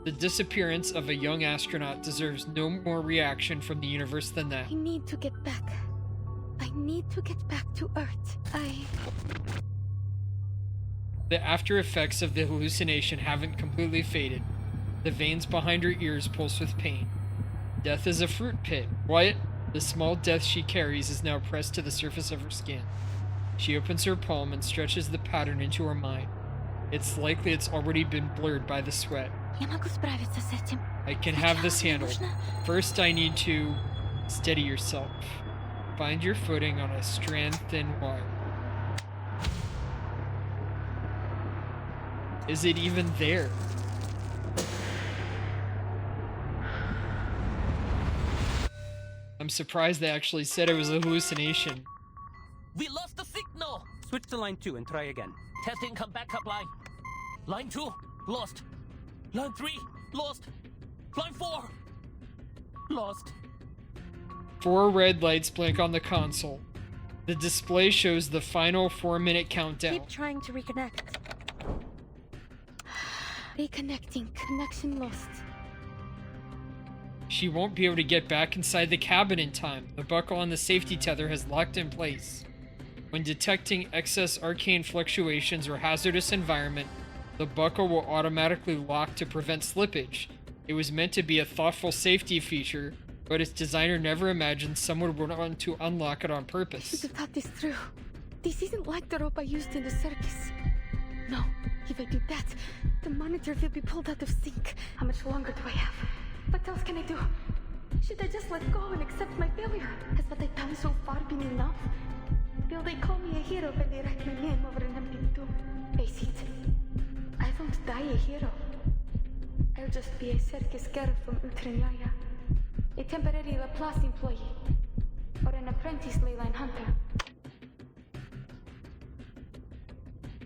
The disappearance of a young astronaut deserves no more reaction from the universe than that. I need to get back. I need to get back to Earth. The after effects of the hallucination haven't completely faded. The veins behind her ears pulse with pain. Death is a fruit pit. What? The small death she carries is now pressed to the surface of her skin. She opens her palm and stretches the pattern into her mind. It's likely it's already been blurred by the sweat. I can have this handled. First, I need to steady yourself. Find your footing on a strand-thin wire. Is it even there? I'm surprised they actually said it was a hallucination. We lost the signal! Switch to line 2 and try again. Testing, come backup line. Line 2, lost. Line 3, lost. Line 4, lost. 4 red lights blink on the console. The display shows the final 4-minute countdown. Keep trying to reconnect. Reconnecting. Connection lost. She won't be able to get back inside the cabin in time. The buckle on the safety tether has locked in place. When detecting excess arcane fluctuations or hazardous environment, the buckle will automatically lock to prevent slippage. It was meant to be a thoughtful safety feature, but its designer never imagined someone would want to unlock it on purpose. I should have thought this through. This isn't like the rope I used in the circus. No, If I do that, the monitor will be pulled out of sync. How much longer do I have? What else can I do? Should I just let go and accept my failure? Has what I've done so far been enough? Will they call me a hero when they write my name over an empty tomb? Face it, I won't die a hero. I'll just be a circus girl from Utranyaya, a temporary Laplace employee, or an apprentice leyline hunter.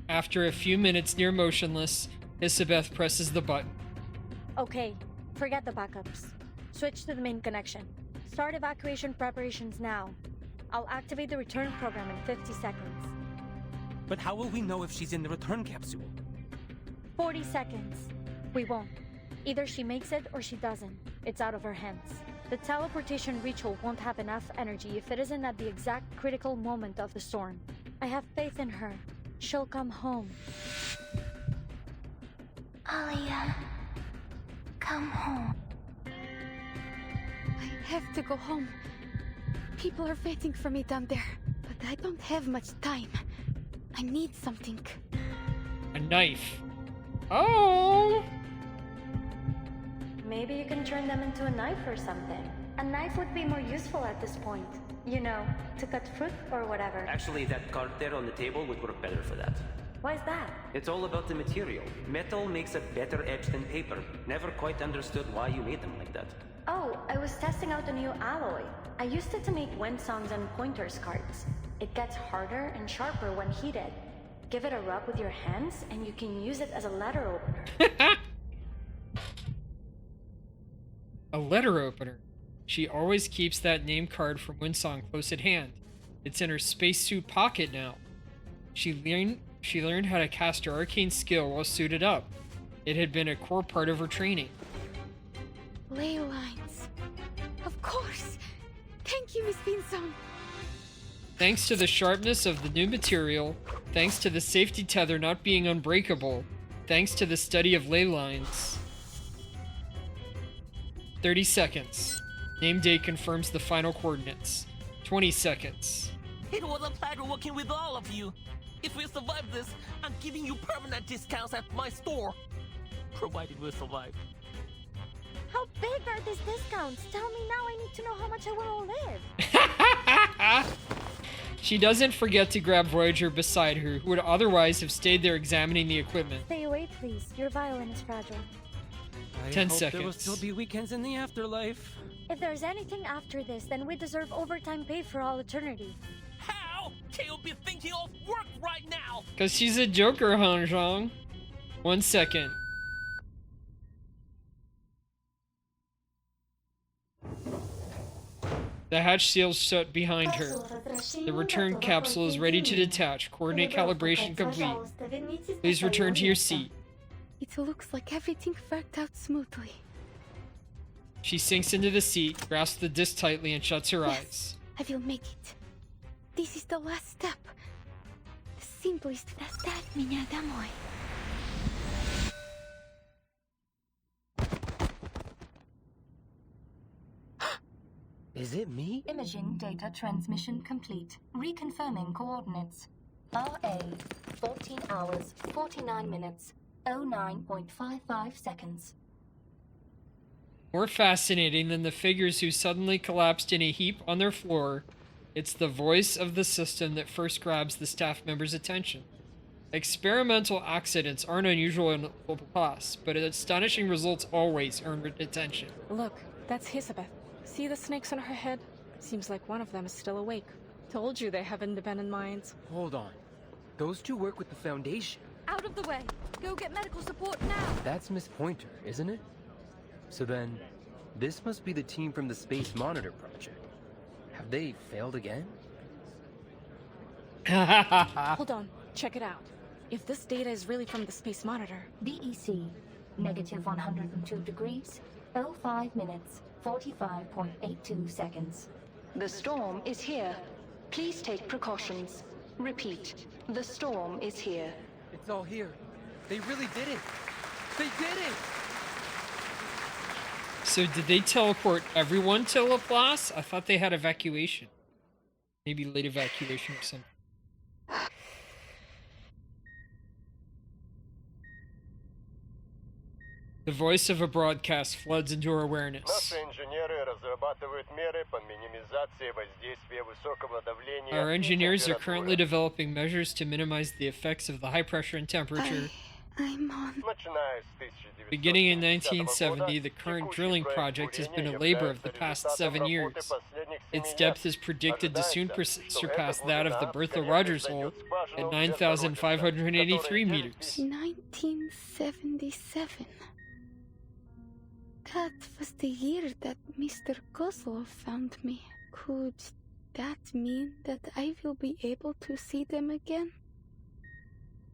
After a few minutes near motionless, Isabeth presses the button. Okay, forget the backups. Switch to the main connection. Start evacuation preparations now. I'll activate the return program in 50 seconds. But how will we know if she's in the return capsule? 40 seconds. We won't. Either she makes it or she doesn't. It's out of her hands. The teleportation ritual won't have enough energy if it isn't at the exact critical moment of the storm. I have faith in her. She'll come home. Alia, come home. I have to go home. People are waiting for me down there, but I don't have much time. I need something. A knife. Oh! Maybe you can turn them into a knife or something. A knife would be more useful at this point. You know, to cut fruit or whatever. Actually, that card there on the table would work better for that. Why is that? It's all about the material. Metal makes a better edge than paper. Never quite understood why you made them like that. Oh, I was testing out a new alloy. I used it to make wind-songs and pointers cards. It gets harder and sharper when heated. Give it a rub with your hands and you can use it as a letter opener. A letter opener. She always keeps that name card from Windsong close at hand. It's in her spacesuit pocket now. She learned how to cast her arcane skill while suited up. It had been a core part of her training. Ley lines. Of course. Thank you, Miss Windsong. Thanks to the sharpness of the new material, thanks to the safety tether not being unbreakable, thanks to the study of ley lines. 30 seconds. Name day confirms the final coordinates. 20 seconds. It was a pleasure working with all of you. If we survive this, I'm giving you permanent discounts at my store. Provided we survive. How big are these discounts? Tell me now, I need to know how much I will live. She doesn't forget to grab Voyager beside her, who would otherwise have stayed there examining the equipment. Stay away, please. Your violin is fragile. 10 hope seconds. There will still be weekends in the afterlife. If there's anything after this, then we deserve overtime pay for all eternity. How can you be thinking of work right now? Cause she's a joker, Hanzhong. 1 second. The hatch seals shut behind her. The return capsule is ready to detach. Coordinate calibration complete. Please return to your seat. It looks like everything worked out smoothly. She sinks into the seat, grasps the disc tightly, and shuts her eyes. I will make it. This is the last step. The simplest. Доставь меня домой. Is it me? Imaging data transmission complete. Reconfirming coordinates. RA, 14 hours, 49 minutes, 09.55 seconds. More fascinating than the figures who suddenly collapsed in a heap on their floor, it's the voice of the system that first grabs the staff member's attention. Experimental accidents aren't unusual in class, but astonishing results always earn attention. Look, that's Isabeth. See the snakes on her head? Seems like one of them is still awake. Told you they have independent minds. Hold on. Those two work with the Foundation. Out of the way! Go get medical support now! That's Miss Pointer, isn't it? So then, this must be the team from the Space Monitor Project. Have they failed again? Hold on, check it out. If this data is really from the Space Monitor... DEC, negative 102 degrees, 05 minutes, 45.82 seconds. The storm is here. Please take precautions. Repeat, the storm is here. It's all here. They really did it. They did it! So did they teleport everyone to Laplace? I thought they had evacuation. Maybe late evacuation or something. The voice of a broadcast floods into her awareness. Our engineers are currently developing measures to minimize the effects of the high pressure and temperature. I'm on. Beginning in 1970, the current drilling project has been a labor of the past 7 years. Its depth is predicted to soon surpass that of the Bertha Rogers hole at 9,583 meters. 1977. That was the year that Mr. Kozlov found me. Could that mean that I will be able to see them again?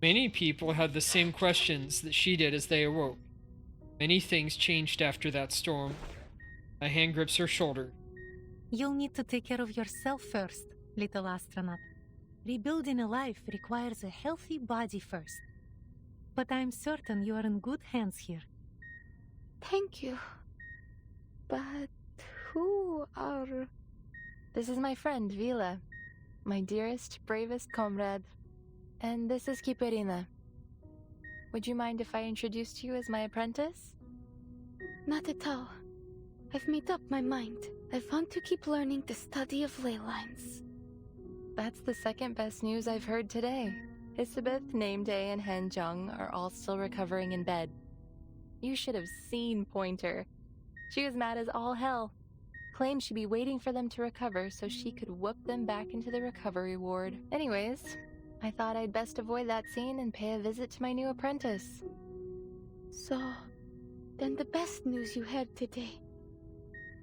Many people had the same questions that she did as they awoke. Many things changed after that storm. A hand grips her shoulder. You'll need to take care of yourself first, little astronaut. Rebuilding a life requires a healthy body first. But I'm certain you are in good hands here. Thank you. But who are... This is my friend, Vila. My dearest, bravest comrade. And this is Kiperina. Would you mind if I introduced you as my apprentice? Not at all. I've made up my mind. I want to keep learning the study of ley lines. That's the second best news I've heard today. Isabeth, Nameday, and Han Jung are all still recovering in bed. You should have seen Pointer. She was mad as all hell. Claimed she'd be waiting for them to recover so she could whoop them back into the recovery ward. Anyways, I thought I'd best avoid that scene and pay a visit to my new apprentice. So, then the best news you heard today.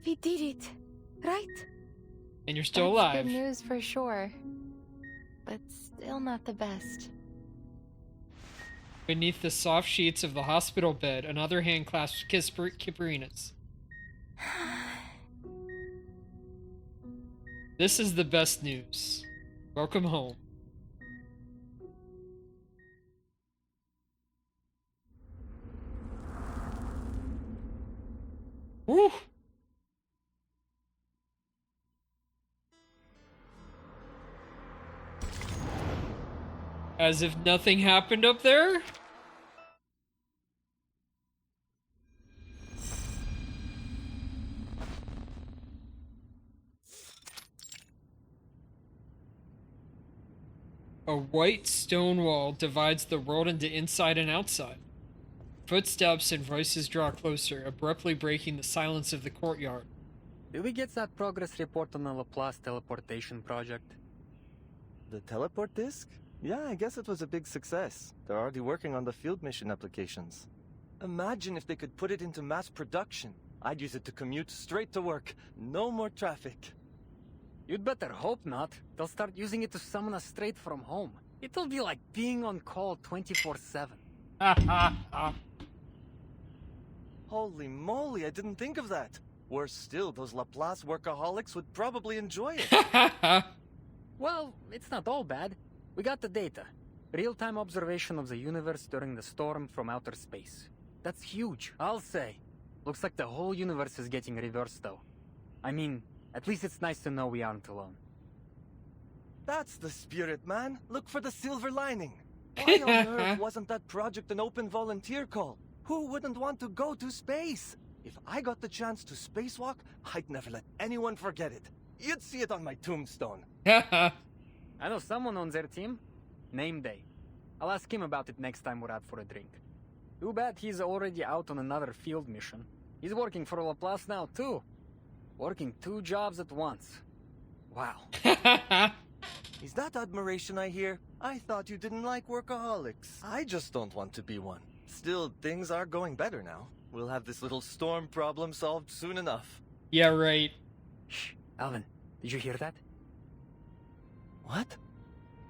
We did it, right? And you're still That's alive. Good news for sure. But still not the best. Beneath the soft sheets of the hospital bed, another hand clasps Kiperina's. This is the best news. Welcome home. Woo! As if nothing happened up there? A white stone wall divides the world into inside and outside. Footsteps and voices draw closer, abruptly breaking the silence of the courtyard. Did we get that progress report on the Laplace teleportation project? The teleport disk? Yeah, I guess it was a big success. They're already working on the field mission applications. Imagine if they could put it into mass production. I'd use it to commute straight to work. No more traffic. You'd better hope not. They'll start using it to summon us straight from home. It'll be like being on call 24/7. Holy moly, I didn't think of that. Worse still, those Laplace workaholics would probably enjoy it. Well, it's not all bad. We got the data. Real-time observation of the universe during the storm from outer space. That's huge, I'll say. Looks like the whole universe is getting reversed, though. I mean, at least it's nice to know we aren't alone. That's the spirit, man. Look for the silver lining. Why on earth wasn't that project an open volunteer call? Who wouldn't want to go to space? If I got the chance to spacewalk, I'd never let anyone forget it. You'd see it on my tombstone. I know someone on their team. Nameday. I'll ask him about it next time we're out for a drink. Too bad he's already out on another field mission. He's working for Laplace now, too. Working 2 jobs at once. Wow. Is that admiration I hear? I thought you didn't like workaholics. I just don't want to be one. Still, things are going better now. We'll have this little storm problem solved soon enough. Yeah, right. Shh, Alvin, did you hear that? What?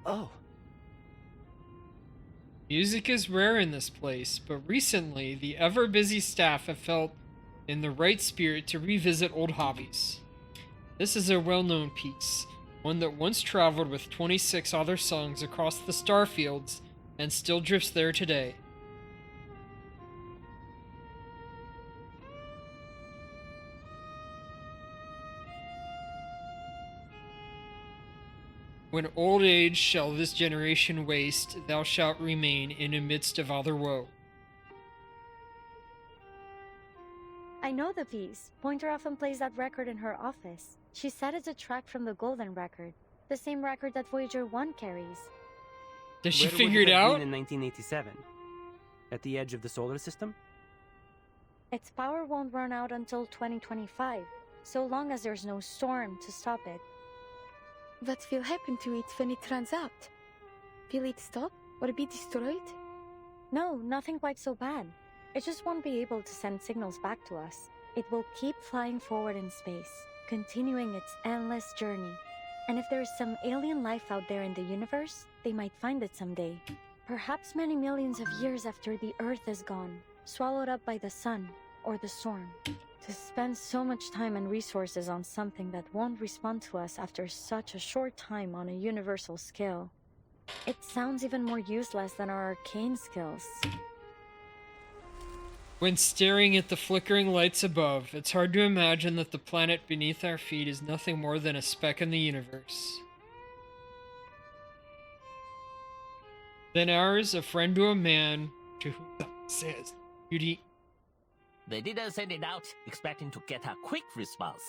Oh. Music is rare in this place, but recently the ever-busy staff have felt in the right spirit to revisit old hobbies. This is a well-known piece, one that once traveled with 26 other songs across the starfields and still drifts there today. When old age shall this generation waste, thou shalt remain in the midst of other woe. I know the piece. Pointer often plays that record in her office. She said it's a track from the Golden Record, the same record that Voyager 1 carries. Does she Where figure would it have out? been in 1987? At the edge of the solar system? Its power won't run out until 2025, so long as there's no storm to stop it. What will happen to it when it runs out? Will it stop or be destroyed? No, nothing quite so bad. It just won't be able to send signals back to us. It will keep flying forward in space, continuing its endless journey. And if there's some alien life out there in the universe, they might find it someday. Perhaps many millions of years after the Earth is gone, swallowed up by the sun or the storm. To spend so much time and resources on something that won't respond to us after such a short time on a universal scale. It sounds even more useless than our arcane skills. When staring at the flickering lights above, it's hard to imagine that the planet beneath our feet is nothing more than a speck in the universe. Then ours, a friend to a man, to whom the says beauty. They didn't send it out expecting to get a quick response.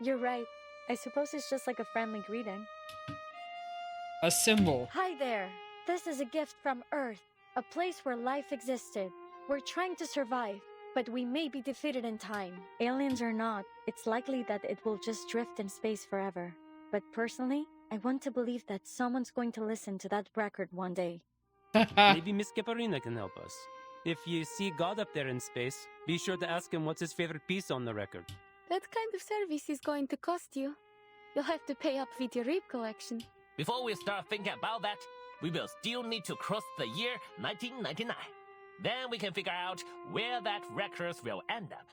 You're right. I suppose it's just like a friendly greeting. A symbol. Hi there. This is a gift from Earth, a place where life existed. We're trying to survive, but we may be defeated in time. Aliens or not, it's likely that it will just drift in space forever. But personally, I want to believe that someone's going to listen to that record one day. Maybe Miss Caparina can help us. If you see God up there in space, be sure to ask him what's his favorite piece on the record. That kind of service is going to cost you. You'll have to pay up with your rape collection. Before we start thinking about that, we will still need to cross the year 1999. Then we can figure out where that record will end up.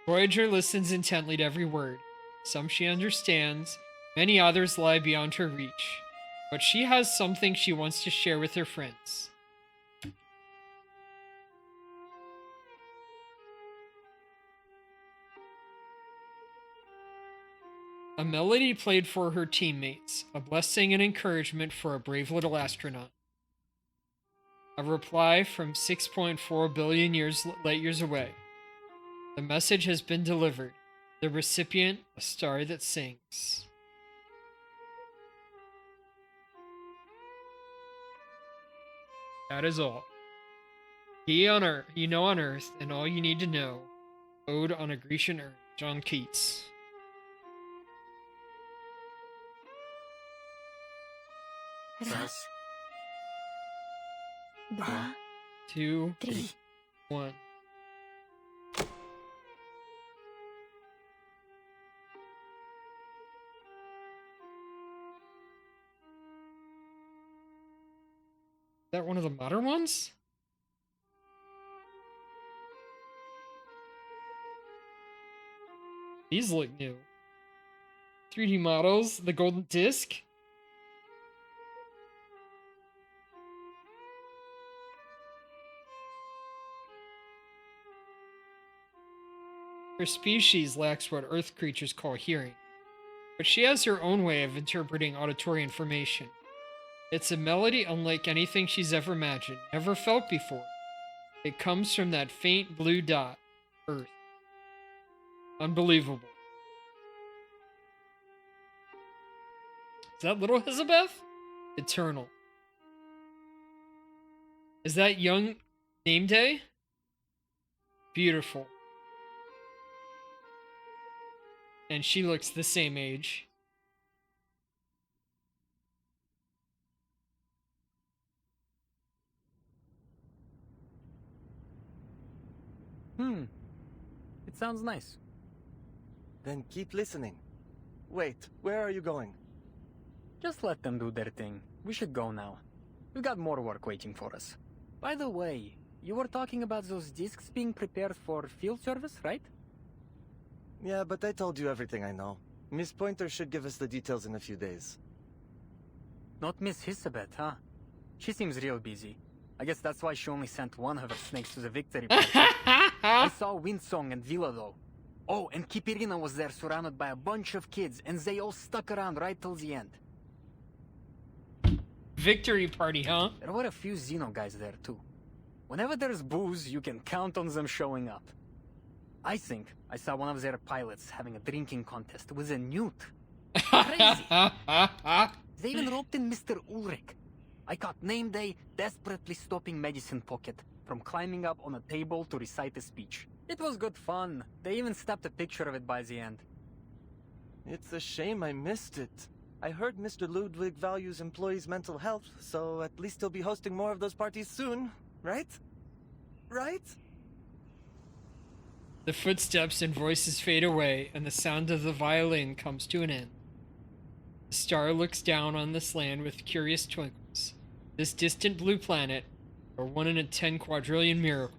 Voyager listens intently to every word. Some she understands, many others lie beyond her reach. But she has something she wants to share with her friends. A melody played for her teammates, a blessing and encouragement for a brave little astronaut. A reply from 6.4 billion light years away. The message has been delivered. The recipient, a star that sings. That is all. He on Earth, you know on Earth, and all you need to know. Ode on a Grecian Earth, John Keats. Раз, два, 2, три. 1. Is that one of the modern ones? These look new. 3D models, the golden disc. Her species lacks what Earth creatures call hearing, but she has her own way of interpreting auditory information. It's a melody unlike anything she's ever imagined, never felt before. It comes from that faint blue dot, Earth. Unbelievable. Is that little Elizabeth? Eternal. Is that young Name Day? Beautiful. And she looks the same age. It sounds nice. Then keep listening. Wait, where are you going? Just let them do their thing. We should go now. We've got more work waiting for us. By the way, you were talking about those discs being prepared for field service, right? Yeah, but I told you everything I know. Miss Pointer should give us the details in a few days. Not Miss Hisabeth, huh? She seems real busy. I guess that's why she only sent one of her snakes to the victory party. I saw Windsong and Villa though. Oh, and Kipirina was there surrounded by a bunch of kids, and they all stuck around right till the end. Victory party, huh? There were a few Xeno guys there too. Whenever there's booze, you can count on them showing up. I think I saw one of their pilots having a drinking contest with a newt. Crazy! They even roped in Mr. Ulrich. I caught name day desperately stopping Medicine Pocket from climbing up on a table to recite a speech. It was good fun. They even snapped a picture of it by the end. It's a shame I missed it. I heard Mr. Ludwig values employees' mental health, so at least he'll be hosting more of those parties soon, right? Right? The footsteps and voices fade away, and the sound of the violin comes to an end. The star looks down on this land with curious twinkles. This distant blue planet, a 1 in a 10 quadrillion miracle.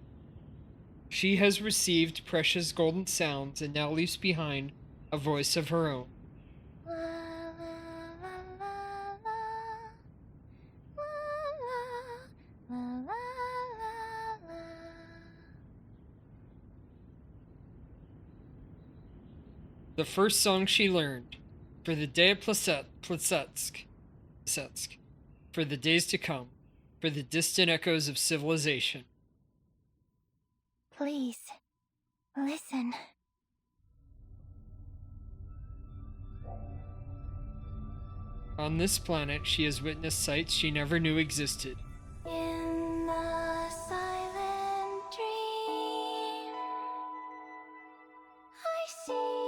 She has received precious golden sounds and now leaves behind a voice of her own. The first song she learned, for the day of Plesetsk, for the days to come, for the distant echoes of civilization. Please, listen. On this planet, she has witnessed sights she never knew existed. In a silent dream, I see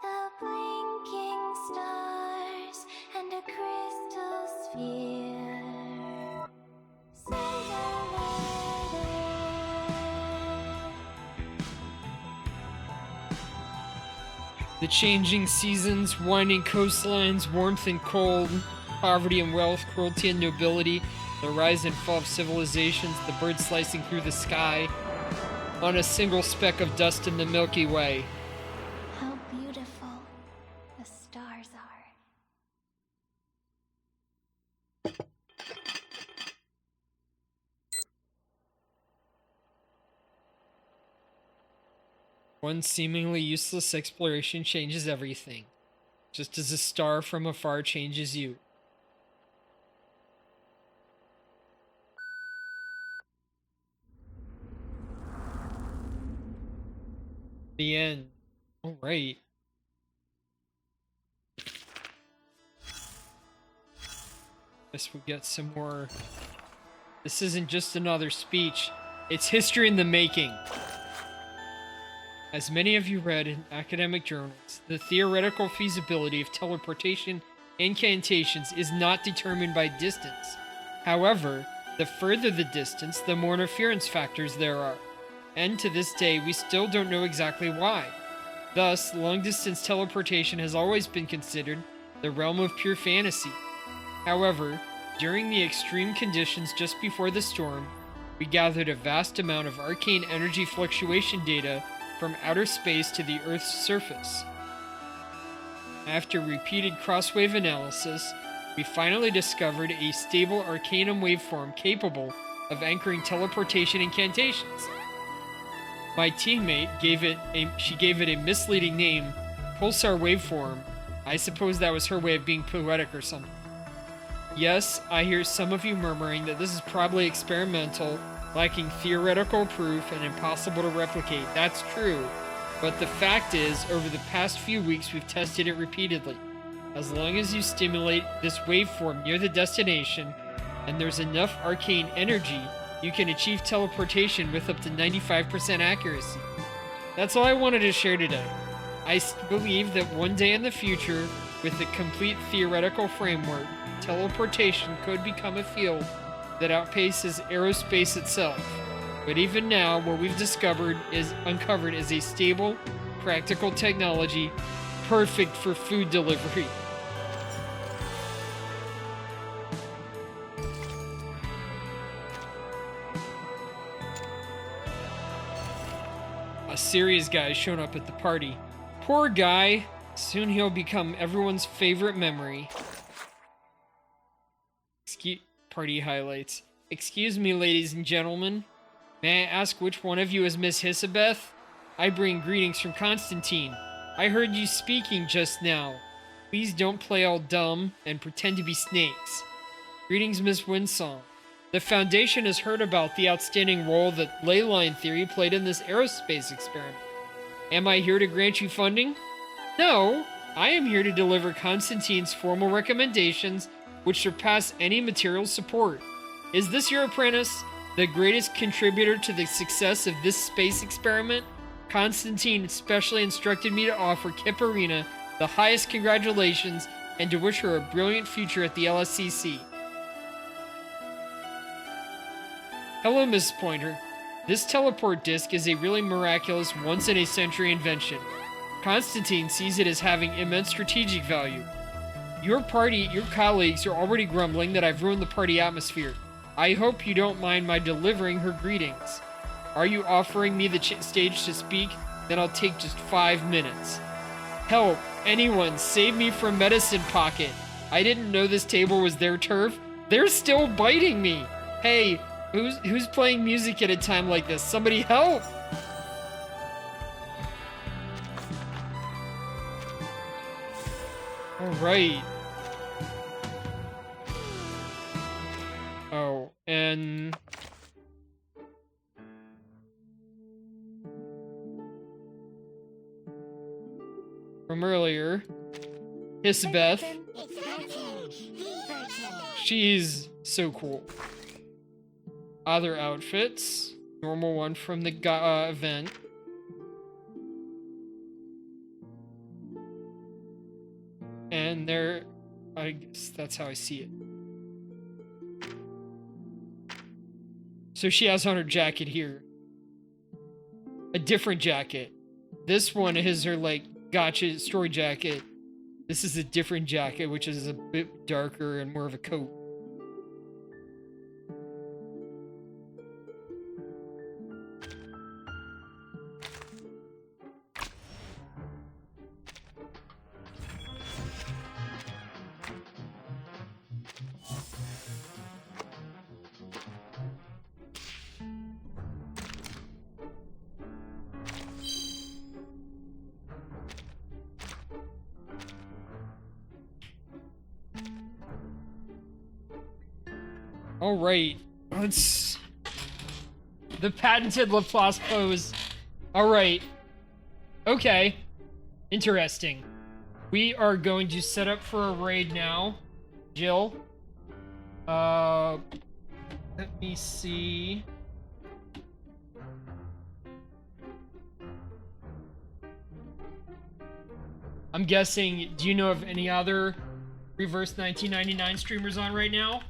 the blinking stars and a crystal sphere. Send a The changing seasons, winding coastlines, warmth and cold, poverty and wealth, cruelty and nobility, the rise and fall of civilizations, the birds slicing through the sky, on a single speck of dust in the Milky Way. How beautiful the stars are. One seemingly useless exploration changes everything, just as a star from afar changes you. The end. All right. Guess we get some more. This isn't just another speech. It's history in the making. As many of you read in academic journals, the theoretical feasibility of teleportation incantations is not determined by distance. However, the further the distance, the more interference factors there are. And to this day, we still don't know exactly why. Thus, long-distance teleportation has always been considered the realm of pure fantasy. However, during the extreme conditions just before the storm, we gathered a vast amount of arcane energy fluctuation data from outer space to the Earth's surface. After repeated crosswave analysis, we finally discovered a stable arcanum waveform capable of anchoring teleportation incantations. My teammate gave it a misleading name, pulsar waveform. I suppose that was her way of being poetic or something. Yes, I hear some of you murmuring that this is probably experimental, lacking theoretical proof, and impossible to replicate. That's true, but the fact is, over the past few weeks we've tested it repeatedly. As long as you stimulate this waveform near the destination, and there's enough arcane energy, you can achieve teleportation with up to 95% accuracy. That's all I wanted to share today. I believe that one day in the future, with a complete theoretical framework, teleportation could become a field that outpaces aerospace itself. But even now, what we've uncovered is a stable, practical technology perfect for food delivery. A serious guy shown up at the party. Poor guy. Soon he'll become everyone's favorite memory. Party highlights. Excuse me, ladies and gentlemen. May I ask which one of you is Miss Hisabeth? I bring greetings from Constantine. I heard you speaking just now. Please don't play all dumb and pretend to be snakes. Greetings, Miss Windsong. The Foundation has heard about the outstanding role that ley line theory played in this aerospace experiment. Am I here to grant you funding? No, I am here to deliver Constantine's formal recommendations, which surpass any material support. Is this your apprentice, the greatest contributor to the success of this space experiment? Constantine specially instructed me to offer Kipperina the highest congratulations and to wish her a brilliant future at the LSCC. Hello, Mrs. Pointer. This teleport disc is a really miraculous, once-in-a-century invention. Constantine sees it as having immense strategic value. Your colleagues are already grumbling that I've ruined the party atmosphere. I hope you don't mind my delivering her greetings. Are you offering me the stage to speak? Then I'll take just 5 minutes. Help! Anyone, save me from Medicine Pocket. I didn't know this table was their turf. They're still biting me. Hey, who's playing music at a time like this? Somebody help! Alright. Oh, and... from earlier, Hisabeth. She's so cool. Other outfits. Normal one from the event. And there, I guess that's how I see it. So she has on her jacket here. A different jacket. This one is her, like, gotcha story jacket. This is a different jacket, which is a bit darker and more of a coat. Alright, let's... the patented Laplace pose. Alright. Okay. Interesting. We are going to set up for a raid now. Jill. Let me see. I'm guessing, do you know of any other Reverse 1999 streamers on right now?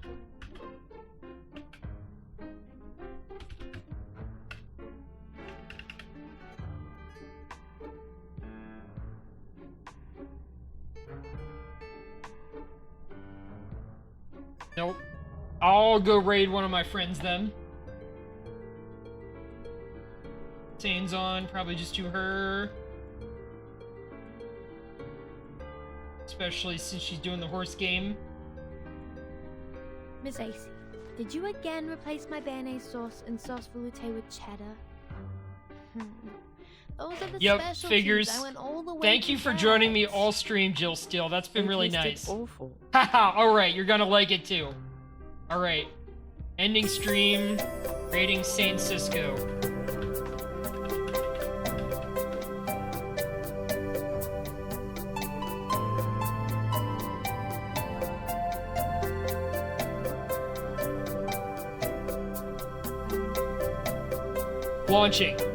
Nope. I'll go raid one of my friends then. Tane's on, probably just do her. Especially since she's doing the horse game. Miss Acey, did you again replace my béarnaise sauce and sauce velouté with cheddar? Those are the yep, specialties. figures. I went all the way Thank you for joining me all stream, Jill Steele. That's been really nice. Haha, alright, you're gonna like it too. Alright. Ending stream, rating Saint Cisco. Launching.